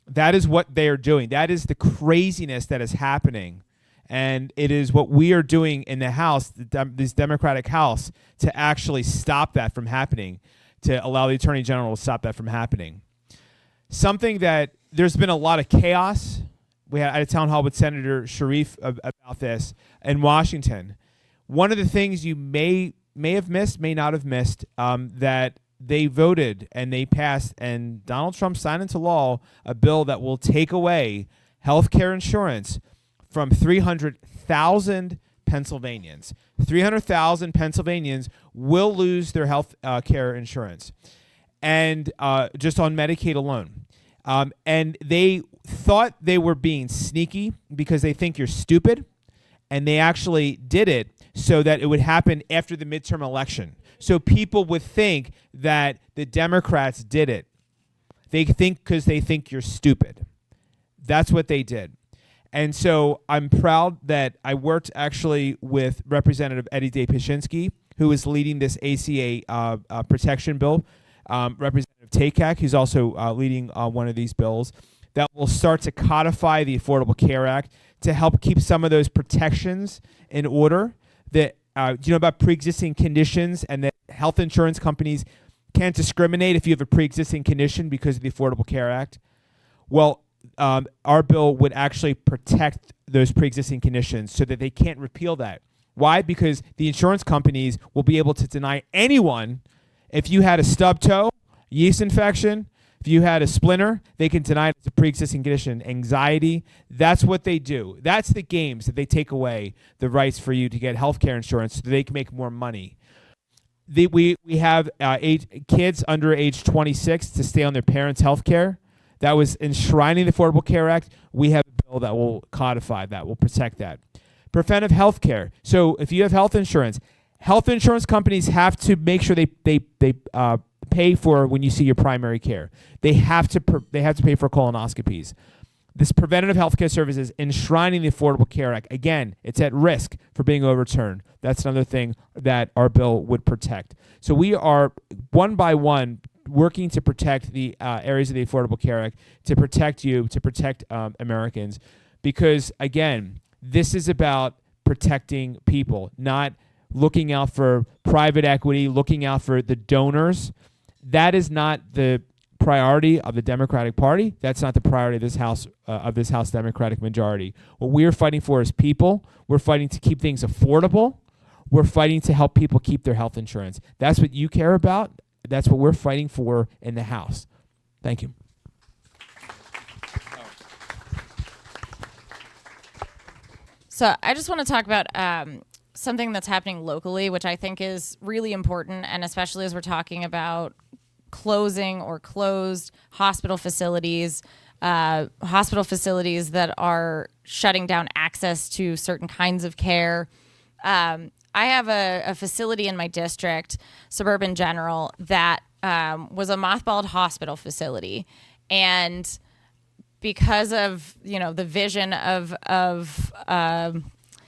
That is what they are doing. That is the craziness that is happening. And it is what we are doing in the House, this Democratic House, to actually stop that from happening, to allow the Attorney General to stop that from happening. Something that there's been a lot of chaos. We had at a town hall with Senator Sharif about this in Washington. One of the things you may have missed, may not have missed, that they voted and they passed, and Donald Trump signed into law a bill that will take away health care insurance from 300,000 Pennsylvanians. 300,000 Pennsylvanians will lose their health care insurance, and just on Medicaid alone. And they thought they were being sneaky because they think you're stupid, and they actually did it so that it would happen after the midterm election. So people would think that the Democrats did it. They think because they think you're stupid. That's what they did. And so I'm proud that I worked actually with Representative Eddie Day Pashinsky, who is leading this ACA protection bill. Representative Takak, who's also leading one of these bills, that will start to codify the Affordable Care Act to help keep some of those protections in order. That about pre-existing conditions, and that health insurance companies can't discriminate if you have a pre-existing condition because of the Affordable Care Act. Well, our bill would actually protect those pre-existing conditions so that they can't repeal that. Why? Because the insurance companies will be able to deny anyone. If you had a stub toe, yeast infection, if you had a splinter, they can deny it as a pre-existing condition. Anxiety, that's what they do. That's the games that they take away the rights for you to get health care insurance so that they can make more money. We have kids under age 26 to stay on their parents' health care. That was enshrining the Affordable Care Act. We have bill that will codify that, will protect that. Preventive health care. So if you have health insurance companies have to make sure they pay for when you see your primary care. They have to pay for colonoscopies. This preventative healthcare services enshrining the Affordable Care Act. Again, it's at risk for being overturned. That's another thing that our bill would protect. So we are one by one working to protect the areas of the Affordable Care Act, to protect you, to protect Americans, because again, this is about protecting people, not looking out for private equity, looking out for the donors. That is not the priority of the Democratic Party. That's not the priority of this House Democratic majority. What we're fighting for is people. We're fighting to keep things affordable. We're fighting to help people keep their health insurance. That's what you care about. That's what we're fighting for in the House. Thank you. So I just want to talk about something that's happening locally, which I think is really important, and especially as we're talking about closing or closed hospital facilities that are shutting down access to certain kinds of care. I have a facility in my district, Suburban General, that was a mothballed hospital facility, and because of the vision of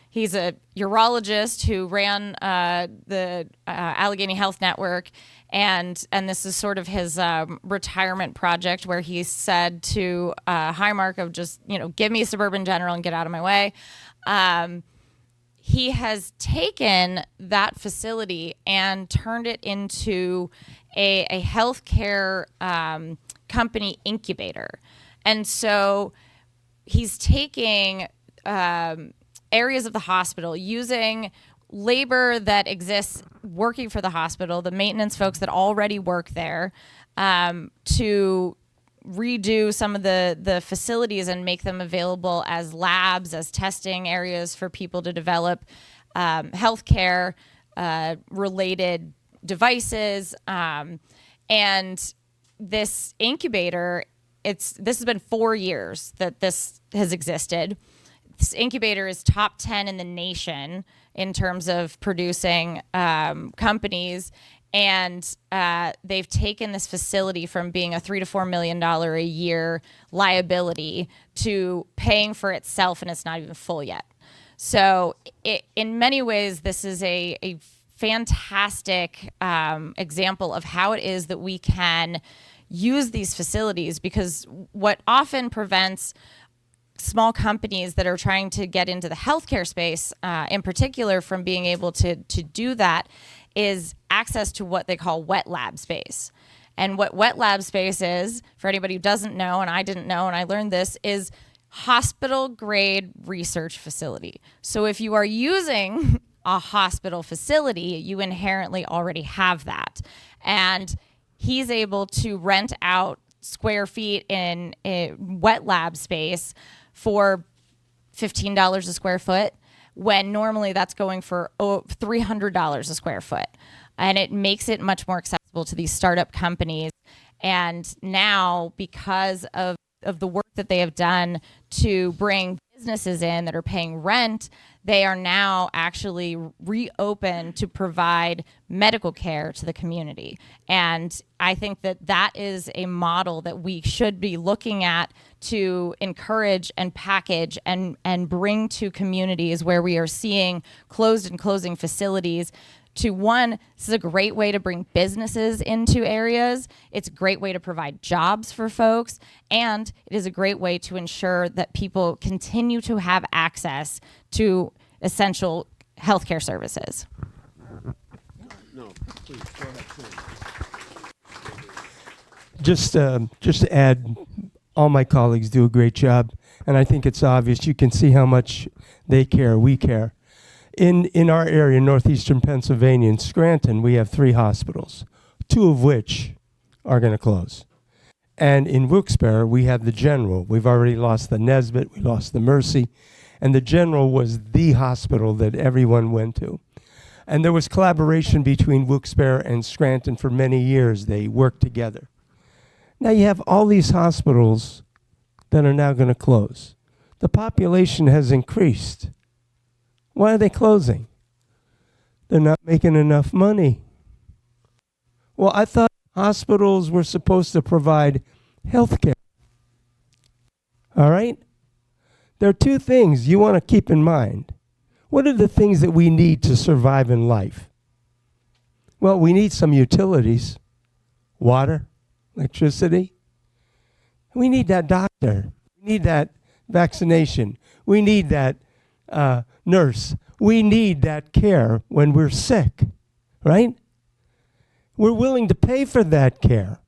he's a urologist who ran the Allegheny Health Network, and this is sort of his retirement project, where he said to Highmark of just give me Suburban General and get out of my way. He has taken that facility and turned it into a healthcare company incubator. And so he's taking areas of the hospital, using labor that exists working for the hospital, the maintenance folks that already work there, to redo some of the facilities and make them available as labs, as testing areas for people to develop healthcare related devices. And this incubator, this has been 4 years that this has existed. This incubator is top 10 in the nation in terms of producing companies. And they've taken this facility from being a $3 to $4 million a year liability to paying for itself, and it's not even full yet. So in many ways, this is a fantastic example of how it is that we can use these facilities, because what often prevents small companies that are trying to get into the healthcare space in particular from being able to do that is access to what they call wet lab space. And what wet lab space is, for anybody who doesn't know, and I didn't know, and I learned this, is hospital grade research facility. So if you are using a hospital facility, you inherently already have that. And he's able to rent out square feet in a wet lab space for $15 a square foot, when normally that's going for $300 a square foot. And it makes it much more accessible to these startup companies. And now, because of the work that they have done to bring businesses in that are paying rent, they are now actually reopened to provide medical care to the community. And I think that is a model that we should be looking at to encourage and package and bring to communities where we are seeing closed and closing facilities. To one, this is a great way to bring businesses into areas. It's a great way to provide jobs for folks. And it is a great way to ensure that people continue to have access to essential healthcare services. No, please, go ahead. Just to add, all my colleagues do a great job, and I think it's obvious. You can see how much they care, we care. In our area, northeastern Pennsylvania, in Scranton, we have 3 hospitals, 2 of which are going to close. And in Wilkes-Barre, we have the General. We've already lost the Nesbitt, we lost the Mercy, and the General was the hospital that everyone went to. And there was collaboration between Wilkes-Barre and Scranton for many years. They worked together. Now you have all these hospitals that are now going to close. The population has increased. Why are they closing? They're not making enough money. Well, I thought hospitals were supposed to provide health care. All right? There are two things you want to keep in mind. What are the things that we need to survive in life? Well, we need some utilities, water, electricity. We need that doctor. We need that vaccination. We need that nurse. We need that care when we're sick, right? We're willing to pay for that care.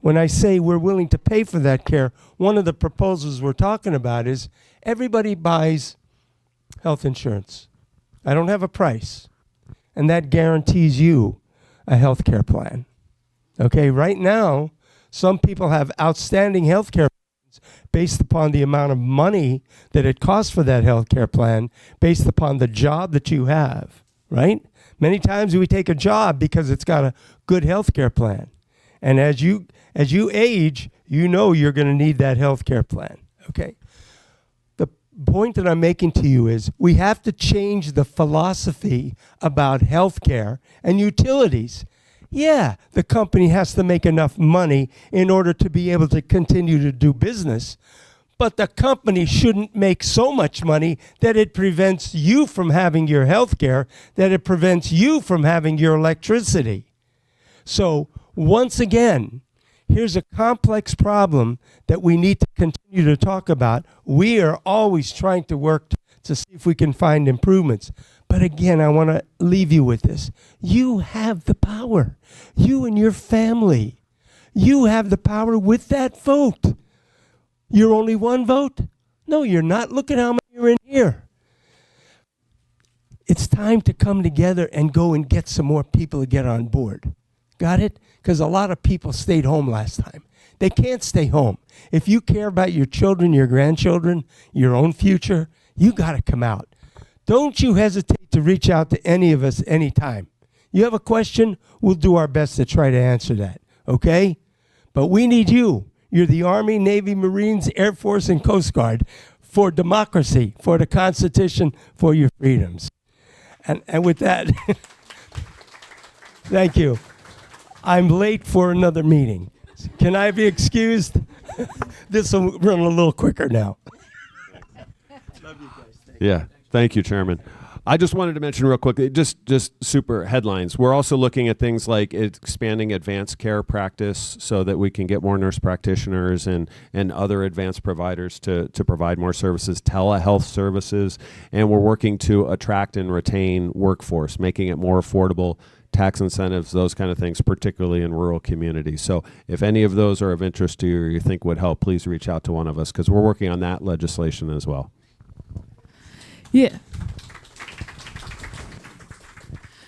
When I say we're willing to pay for that care, one of the proposals we're talking about is everybody buys health insurance. I don't have a price, and that guarantees you a health care plan. Okay, right now, some people have outstanding health care plans based upon the amount of money that it costs for that health care plan, based upon the job that you have, right? Many times we take a job because it's got a good health care plan. And as you age, you know you're going to need that health care plan, okay? The point that I'm making to you is we have to change the philosophy about health care and utilities. Yeah, the company has to make enough money in order to be able to continue to do business, but the company shouldn't make so much money that it prevents you from having your health care, that it prevents you from having your electricity. So once again, here's a complex problem that we need to continue to talk about. We are always trying to work to see if we can find improvements. But again, I want to leave you with this. You have the power. You and your family. You have the power with that vote. You're only one vote? No, you're not. Look at how many are in here. It's time to come together and go and get some more people to get on board. Got it? Because a lot of people stayed home last time. They can't stay home. If you care about your children, your grandchildren, your own future, you got to come out. Don't you hesitate to reach out to any of us anytime. You have a question, we'll do our best to try to answer that, okay? But we need you. You're the Army, Navy, Marines, Air Force, and Coast Guard for democracy, for the Constitution, for your freedoms. And with that, thank you. I'm late for another meeting. Can I be excused? This will run a little quicker now. Love you guys. Yeah, thank you, Chairman. I just wanted to mention real quickly, just super headlines. We're also looking at things like expanding advanced care practice so that we can get more nurse practitioners and other advanced providers to provide more services, telehealth services, and we're working to attract and retain workforce, making it more affordable, tax incentives, those kind of things, particularly in rural communities. So if any of those are of interest to you or you think would help, please reach out to one of us because we're working on that legislation as well. Yeah.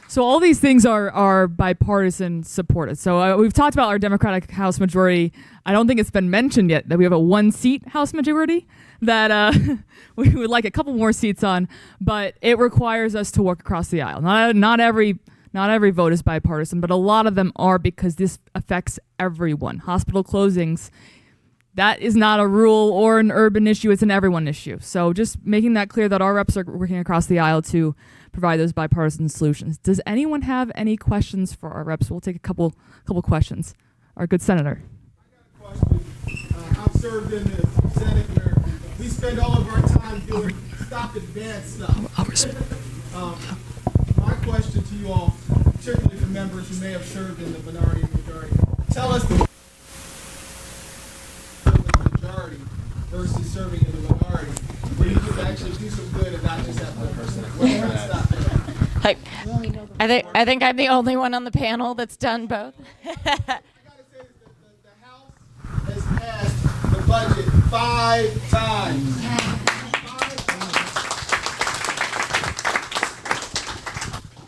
So all these things are bipartisan supported. So we've talked about our Democratic House majority. I don't think it's been mentioned yet that we have a one-seat House majority that we would like a couple more seats on, but it requires us to work across the aisle. Not every vote is bipartisan, but a lot of them are because this affects everyone. Hospital closings, that is not a rural or an urban issue, it's an everyone issue. So just making that clear that our reps are working across the aisle to provide those bipartisan solutions. Does anyone have any questions for our reps? We'll take a couple questions. Our good senator. I got a question. I've served in the Senate where we spend all of our time doing stop advance stuff. My question to you all, particularly for members who may have served in the minority and majority, tell us the majority versus serving in the minority, where you can actually do some good and not just have 1%. We're trying to stop that. I think I'm the only one on the panel that's done both. I gotta say the House has passed the budget 5 times. 5 times.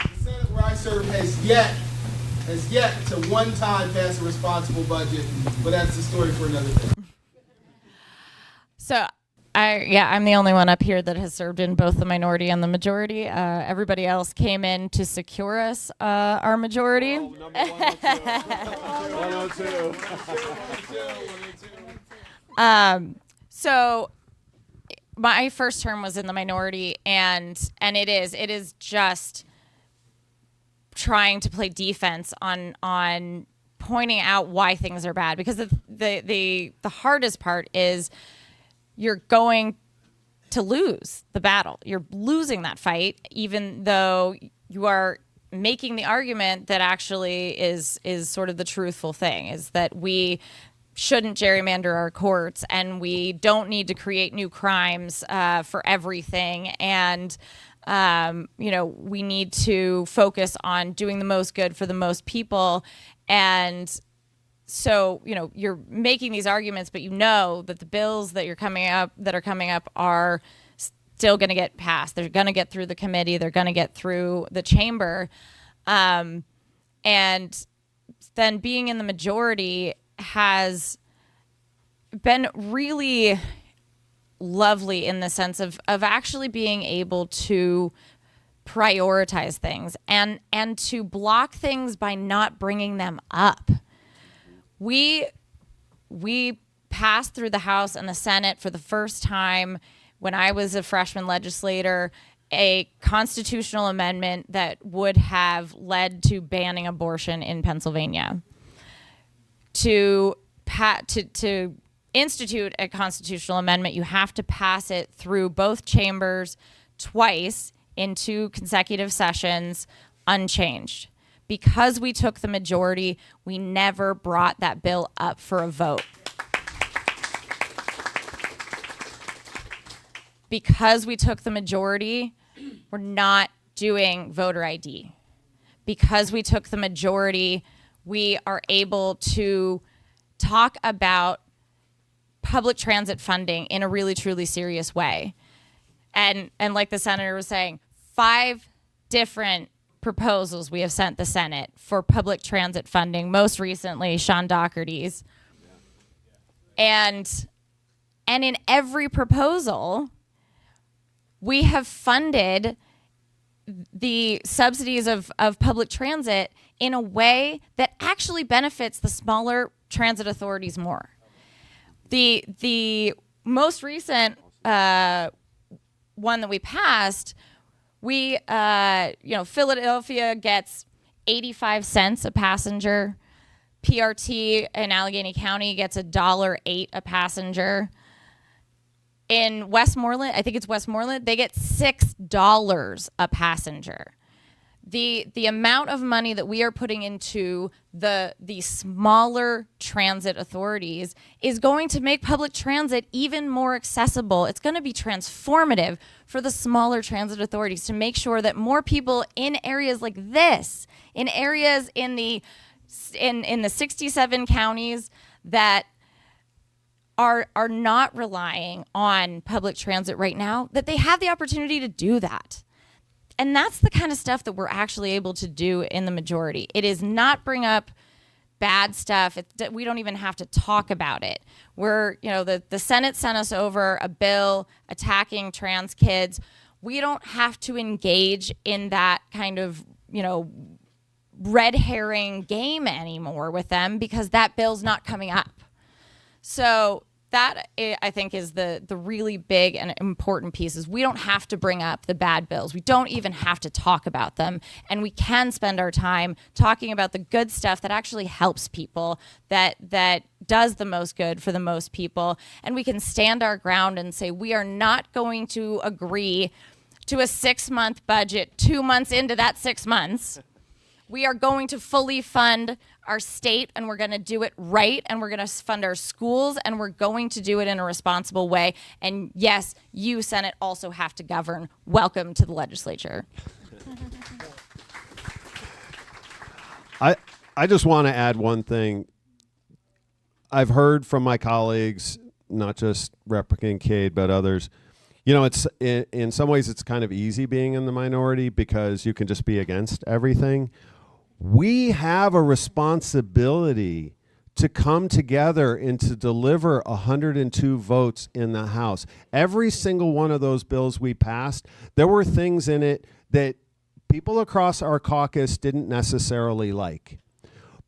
The Senate where I serve has yet to one time pass a responsible budget, but that's the story for another day. So I'm the only one up here that has served in both the minority and the majority. Everybody else came in to secure us our majority. Oh, number 102. 102. So my first term was in the minority, and it is just trying to play defense on pointing out why things are bad, because the hardest part is you're going to lose the battle. You're losing that fight, even though you are making the argument that actually is sort of the truthful thing, is that we shouldn't gerrymander our courts, and we don't need to create new crimes for everything, and we need to focus on doing the most good for the most people. And so, you're making these arguments, but that the bills that are coming up are still going to get passed. They're going to get through the committee. They're going to get through the chamber. And then being in the majority has been really lovely in the sense of actually being able to prioritize things and to block things by not bringing them up. We passed through the House and the Senate for the first time when I was a freshman legislator a constitutional amendment that would have led to banning abortion in Pennsylvania. To institute a constitutional amendment, you have to pass it through both chambers twice in 2 consecutive sessions unchanged. Because we took the majority, we never brought that bill up for a vote. Because we took the majority, we're not doing voter ID. Because we took the majority, we are able to talk about public transit funding in a really, truly serious way. And like the senator was saying, 5 different proposals we have sent the Senate for public transit funding, most recently Sean Doherty's. And in every proposal, we have funded the subsidies of public transit in a way that actually benefits the smaller transit authorities more. The most recent one that we passed, Philadelphia gets 85 cents a passenger. PRT in Allegheny County gets $1.08 a passenger. In Westmoreland, I think it's Westmoreland, they get $6 a passenger. The amount of money that we are putting into the smaller transit authorities is going to make public transit even more accessible. It's going to be transformative for the smaller transit authorities to make sure that more people in areas like this, in areas in the 67 counties that are not relying on public transit right now, that they have the opportunity to do that. And that's the kind of stuff that we're actually able to do in the majority. It is not bring up bad stuff. We don't even have to talk about it. The Senate sent us over a bill attacking trans kids. We don't have to engage in that kind of, red herring game anymore with them because that bill's not coming up. So that, I think, is the really big and important piece. Is we don't have to bring up the bad bills. We don't even have to talk about them. And we can spend our time talking about the good stuff that actually helps people, that does the most good for the most people. And we can stand our ground and say, we are not going to agree to a 6-month budget 2 months into that 6 months. We are going to fully fund our state, and we're going to do it right, and we're going to fund our schools, and we're going to do it in a responsible way. And yes, you, Senate, also have to govern. Welcome to the legislature. I just want to add one thing. I've heard from my colleagues, not just Rep. Kincaid, but others, it's in some ways it's kind of easy being in the minority because you can just be against everything. We have a responsibility to come together and to deliver 102 votes in the House. Every single one of those bills we passed, there were things in it that people across our caucus didn't necessarily like.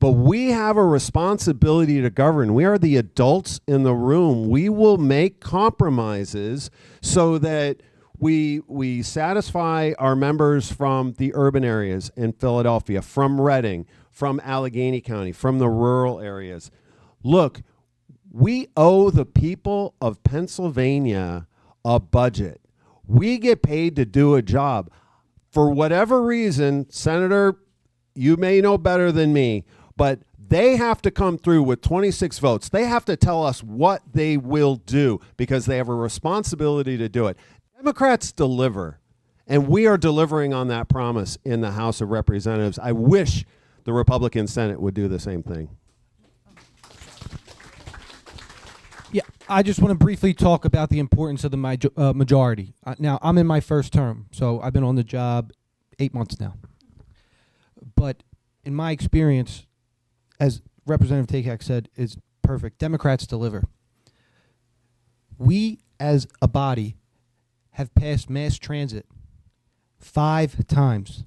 But we have a responsibility to govern. We are the adults in the room. We will make compromises so that we satisfy our members from the urban areas in Philadelphia, from Reading, from Allegheny County, from the rural areas. Look, we owe the people of Pennsylvania a budget. We get paid to do a job. For whatever reason, Senator, you may know better than me, but they have to come through with 26 votes. They have to tell us what they will do because they have a responsibility to do it. Democrats deliver, and we are delivering on that promise in the House of Representatives. I wish the Republican Senate would do the same thing. Yeah, I just want to briefly talk about the importance of the majority. Now, I'm in my first term, so I've been on the job 8 months now. But in my experience, as Representative Takak said, is perfect. Democrats deliver. We, as a body, have passed mass transit 5 times.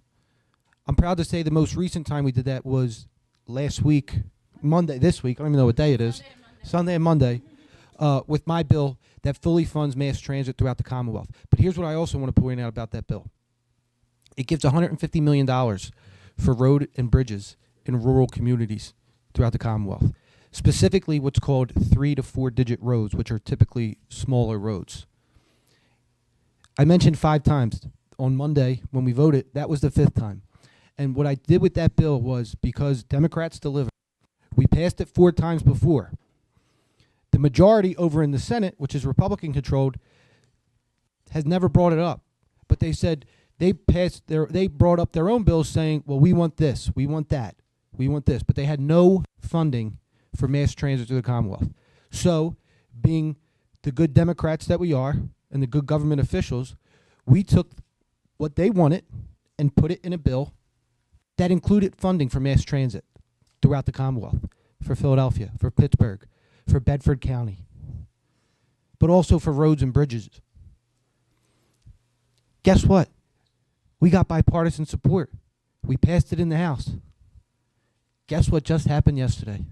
I'm proud to say the most recent time we did that was last week, Monday, this week, I don't even know what day it is. Sunday and Monday. With my bill that fully funds mass transit throughout the Commonwealth. But here's what I also want to point out about that bill. It gives $150 million for road and bridges in rural communities throughout the Commonwealth. Specifically what's called 3 to 4 digit roads, which are typically smaller roads. I mentioned 5 times. On Monday, when we voted, that was the 5th time. And what I did with that bill was, because Democrats deliver, we passed it 4 times before. The majority over in the Senate, which is Republican controlled, has never brought it up. But they said they brought up their own bills saying, well, we want this, we want that, we want this. But they had no funding for mass transit to the Commonwealth. So, being the good Democrats that we are and the good government officials, we took what they wanted and put it in a bill that included funding for mass transit throughout the Commonwealth, for Philadelphia, for Pittsburgh, for Bedford County, but also for roads and bridges. Guess what? We got bipartisan support. We passed it in the House. Guess what just happened yesterday?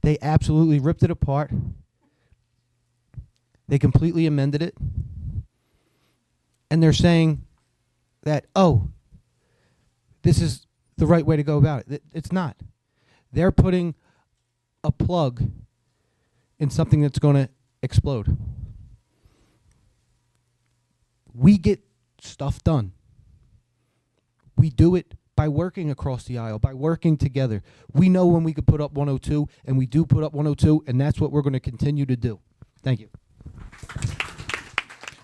They absolutely ripped it apart. They completely amended it. And they're saying that, oh, this is the right way to go about it. It's not. They're putting a plug in something that's going to explode. We get stuff done. We do it by working across the aisle, by working together. We know when we could put up 102, and we do put up 102, and that's what we're going to continue to do. Thank you.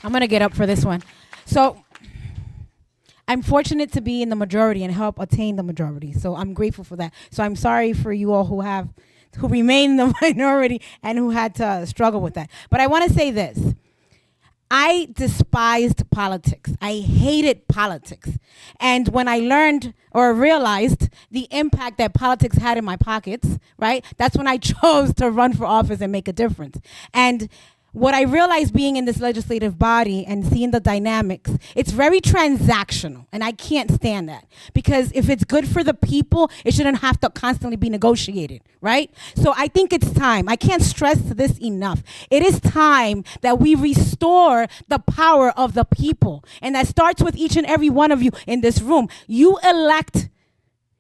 I'm going to get up for this one. So I'm fortunate to be in the majority and help attain the majority. So I'm grateful for that. So I'm sorry for you all who remain in the minority and who had to struggle with that. But I want to say this. I despised politics. I hated politics. And when I learned or realized the impact that politics had in my pockets, right, that's when I chose to run for office and make a difference. And what I realized being in this legislative body and seeing the dynamics, it's very transactional, and I can't stand that. Because if it's good for the people, it shouldn't have to constantly be negotiated, right? So I think it's time. I can't stress this enough. It is time that we restore the power of the people. And that starts with each and every one of you in this room. You elect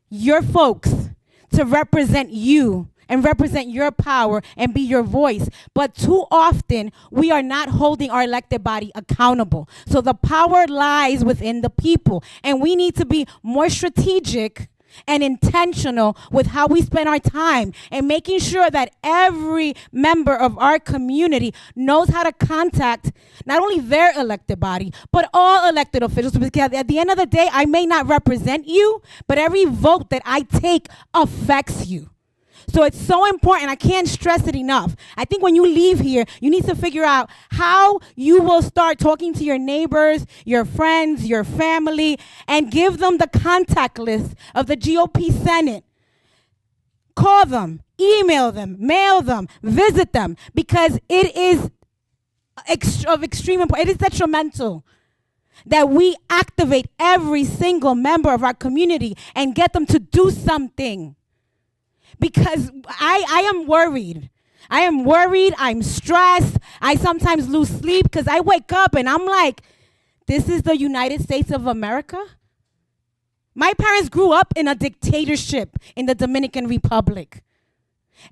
your folks to represent you and represent your power and be your voice. But too often, we are not holding our elected body accountable. So the power lies within the people. And we need to be more strategic and intentional with how we spend our time and making sure that every member of our community knows how to contact not only their elected body, but all elected officials. Because at the end of the day, I may not represent you, but every vote that I take affects you. So it's so important. I can't stress it enough. I think when you leave here, you need to figure out how you will start talking to your neighbors, your friends, your family, and give them the contact list of the GOP Senate. Call them, email them, mail them, visit them, because it is of extreme importance. It is detrimental. that we activate every single member of our community and get them to do something. Because I am worried. I am worried. I'm stressed. I sometimes lose sleep because I wake up and I'm like, this is the United States of America? My parents grew up in a dictatorship in the Dominican Republic.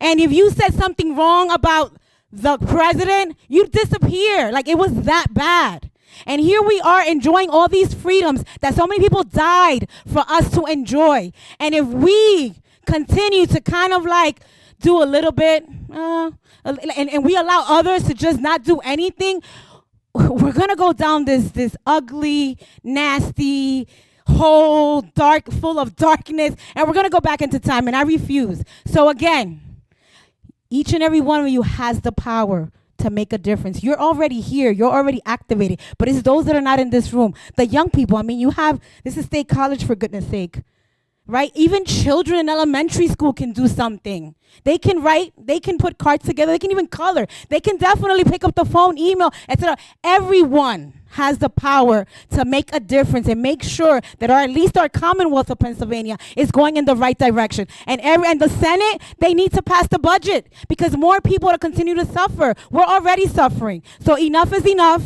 And if you said something wrong about the president, you disappear. Like, it was that bad. And here we are enjoying all these freedoms that so many people died for us to enjoy. And if we continue to kind of like do a little bit, and we allow others to just not do anything, we're going to go down this ugly, nasty hole, full of darkness, and we're going to go back into time, and I refuse. So again, each and every one of you has the power to make a difference. You're already here. You're already activated. But it's those that are not in this room. The young people, I mean, this is State College, for goodness sake. Right? Even children in elementary school can do something. They can write, they can put cards together, they can even color. They can definitely pick up the phone, email, etc. Everyone has the power to make a difference and make sure that at least our Commonwealth of Pennsylvania is going in the right direction. And the Senate, they need to pass the budget because more people will continue to suffer. We're already suffering. So enough is enough.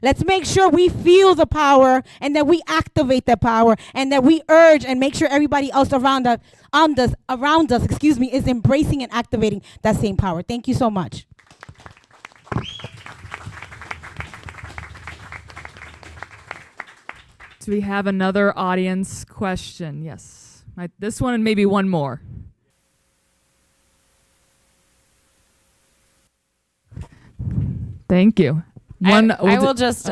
Let's make sure we feel the power and that we activate the power and that we urge and make sure everybody else around us, is embracing and activating that same power. Thank you so much. Do we have another audience question? Yes. This one and maybe one more. Thank you. I will just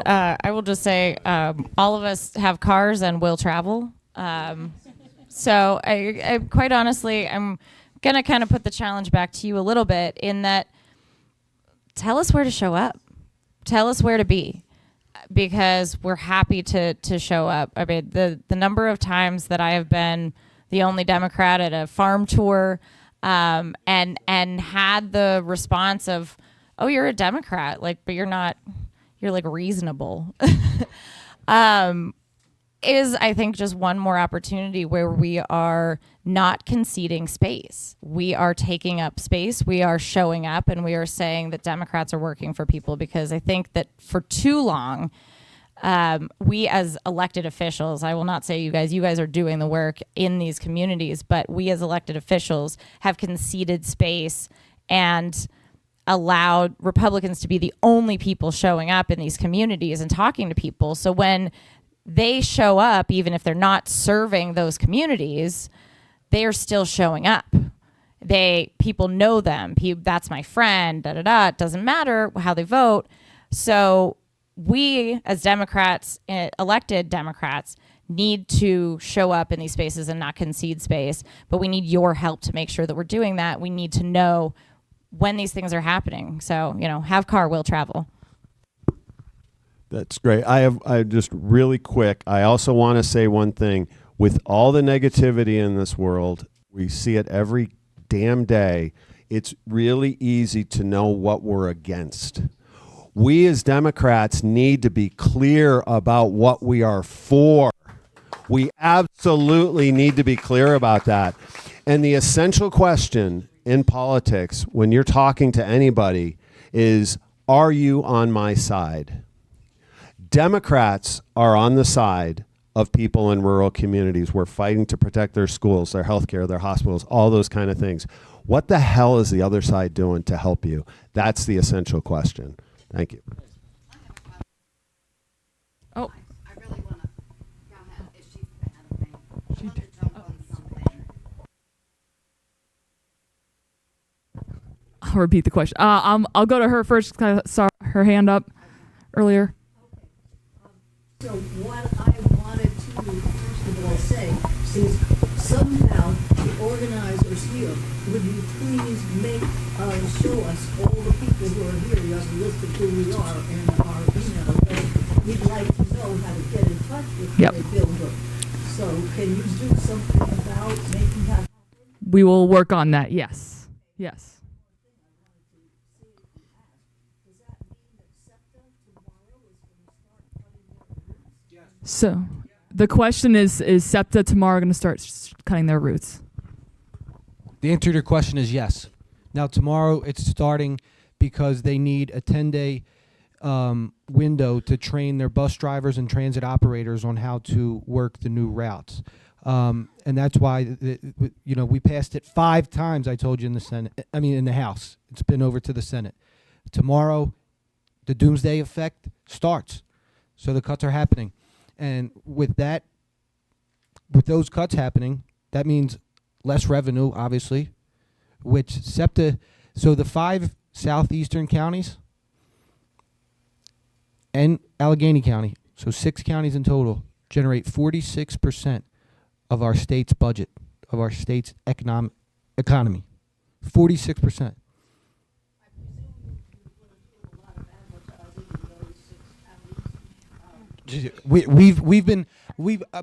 say all of us have cars and will travel. So I quite honestly, I'm going to kind of put the challenge back to you a little bit in that tell us where to show up. Tell us where to be because we're happy to show up. I mean, the number of times that I have been the only Democrat at a farm tour and had the response of, oh, you're a Democrat, like, but you're not, you're like reasonable, is I think just one more opportunity where we are not conceding space. We are taking up space, we are showing up, and we are saying that Democrats are working for people because I think that for too long, we as elected officials, I will not say you guys are doing the work in these communities, but we as elected officials have conceded space and allowed Republicans to be the only people showing up in these communities and talking to people. So when they show up, even if they're not serving those communities, they are still showing up. People know them. That's my friend, It doesn't matter how they vote. So we as Democrats, elected Democrats, need to show up in these spaces and not concede space. But we need your help to make sure that we're doing that. We need to know when these things are happening. So, have car, will travel. That's great. I just really quick, I also want to say one thing. With all the negativity in this world, we see it every damn day. It's really easy to know what we're against. We as Democrats need to be clear about what we are for. We absolutely need to be clear about that. And the essential question in politics, when you're talking to anybody, is, are you on my side? Democrats are on the side of people in rural communities. We're fighting to protect their schools, their healthcare, their hospitals, all those kind of things. What the hell is the other side doing to help you? That's the essential question. Thank you. Oh. I really want to go ahead if she's ahead of me. I want to jump on something. I'll repeat the question. I'll go to her first because I saw her hand up earlier. So what I wanted to, first of all, say is somehow the organizers here, would you please show us all the people who are here? You have a list of who we are and our email. And we'd like to know how to get in touch with the builder. So can you do something about making that happen? We will work on that. Yes. Yes. So the question is SEPTA tomorrow going to start cutting their routes? The answer to your question is yes. Now, tomorrow it's starting because they need a 10-day window to train their bus drivers and transit operators on how to work the new routes. And that's why, we passed it 5 times, I told you, in the House. It's been over to the Senate. Tomorrow, the doomsday effect starts. So the cuts are happening. And with those cuts happening, that means less revenue, obviously, which SEPTA, so the 5 southeastern counties and Allegheny County, so 6 counties in total, generate 46% of our state's budget, of our state's economy. 46%.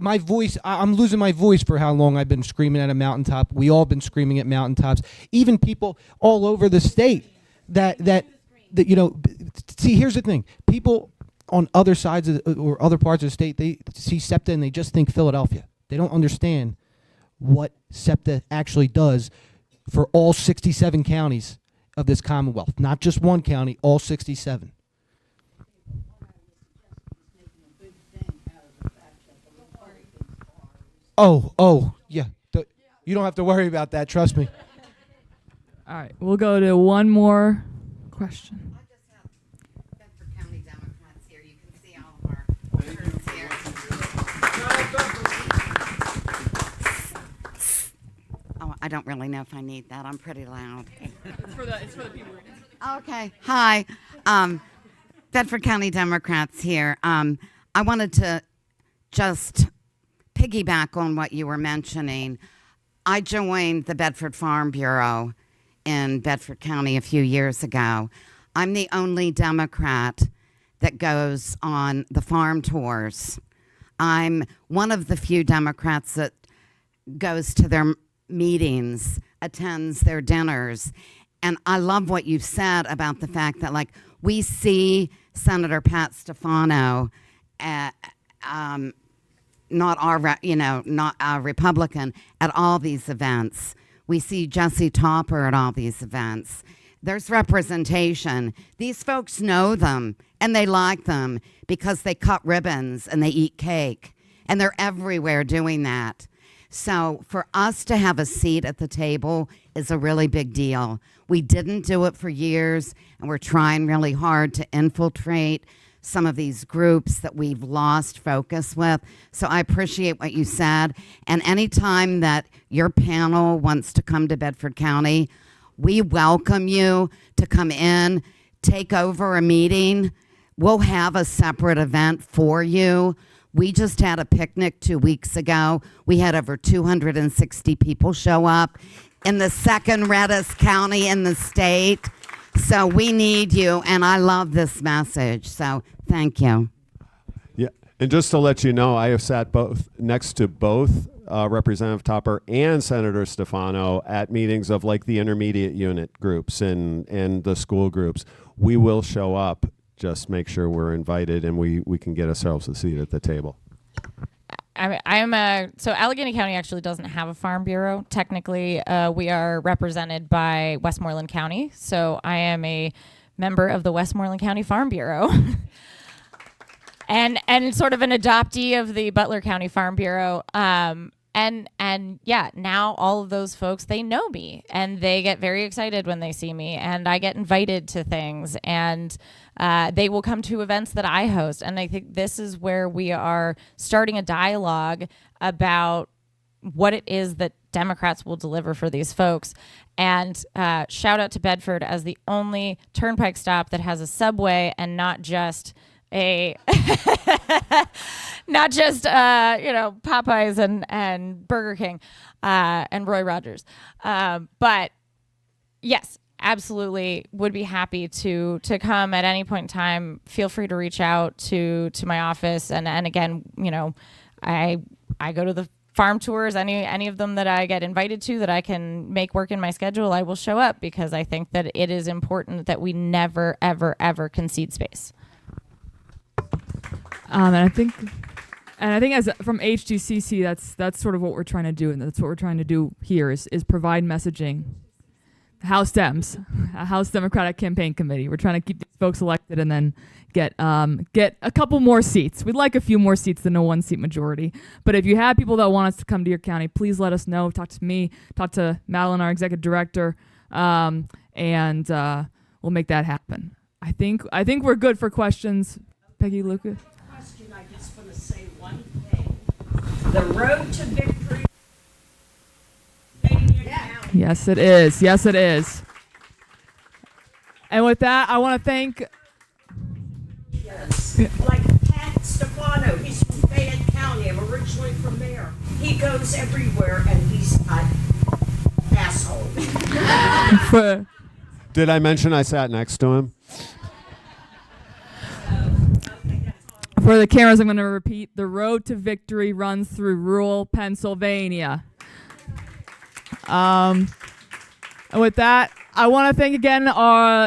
My voice, I'm losing my voice for how long I've been screaming at a mountaintop. We all been screaming at mountaintops. Even people all over the state that see, here's the thing. People on other sides or other parts of the state, they see SEPTA and they just think Philadelphia. They don't understand what SEPTA actually does for all 67 counties of this Commonwealth. Not just one county, all 67. Yeah. You don't have to worry about that. Trust me. All right, we'll go to one more question. I just have Bedford County Democrats here. You can see all of our workers here. Oh, I don't really know if I need that. I'm pretty loud. It's for the people. Okay. Hi. Bedford County Democrats here. I wanted to just piggyback on what you were mentioning. I joined the Bedford Farm Bureau in Bedford County a few years ago. I'm the only Democrat that goes on the farm tours. I'm one of the few Democrats that goes to their meetings, attends their dinners. And I love what you said about the fact that, like, we see Senator Pat Stefano, not a Republican, at all these events. We see Jesse Topper at all these events. There's representation. These folks know them, and they like them because they cut ribbons and they eat cake. And they're everywhere doing that. So for us to have a seat at the table is a really big deal. We didn't do it for years, and we're trying really hard to infiltrate some of these groups that we've lost focus with. So I appreciate what you said. And anytime that your panel wants to come to Bedford County, we welcome you to come in, take over a meeting. We'll have a separate event for you. We just had a picnic 2 weeks ago. We had over 260 people show up in the second reddest county in the state. So we need you, and I love this message. So thank you. Yeah, and just to let you know, I have sat next to both Representative Topper and Senator Stefano at meetings of like the intermediate unit groups and the school groups. We will show up. Just make sure we're invited and we can get ourselves a seat at the table. So Allegheny County actually doesn't have a farm bureau. Technically, we are represented by Westmoreland County. So I am a member of the Westmoreland County Farm Bureau. and sort of an adoptee of the Butler County Farm Bureau. And yeah, now all of those folks, they know me and they get very excited when they see me, and I get invited to things, and they will come to events that I host. And I think this is where we are starting a dialogue about what it is that Democrats will deliver for these folks. And shout out to Bedford as the only turnpike stop that has a subway and not just Popeyes and Burger King and Roy Rogers. But yes, absolutely would be happy to come at any point in time. Feel free to reach out to my office. And again, I go to the farm tours, any of them that I get invited to that I can make work in my schedule, I will show up, because I think that it is important that we never, ever, ever concede space. And I think And I think as from HDCC, that's sort of what we're trying to do, and that's what we're trying to do here is provide messaging. House Dems, a House Democratic Campaign Committee. We're trying to keep these folks elected and then get a couple more seats. We'd like a few more seats than a 1-seat majority. But if you have people that want us to come to your county, please let us know. Talk to me. Talk to Madeline, our executive director, and we'll make that happen. I think we're good for questions. Peggy Lucas. Question, I just want to say one thing. The road to victory. Yes, it is. Yes, it is. And with that, I want to thank. Yes. Like Pat Stefano, he's from Fayette County. I'm originally from there. He goes everywhere, and he's an asshole. Did I mention I sat next to him? For the cameras, I'm going to repeat. The road to victory runs through rural Pennsylvania. And with that, I want to thank again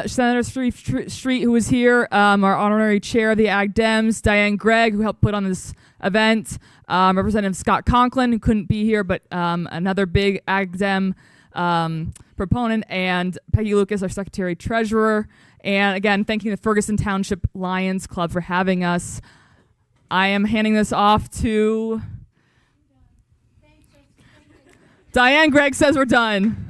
Senator Street, who was here, our honorary chair of the Ag Dems, Diane Gregg, who helped put on this event, Representative Scott Conklin, who couldn't be here, but another big Ag Dem proponent, and Peggy Lucas, our secretary treasurer. And again, thanking the Ferguson Township Lions Club for having us. I am handing this off to Diane Gregg says we're done.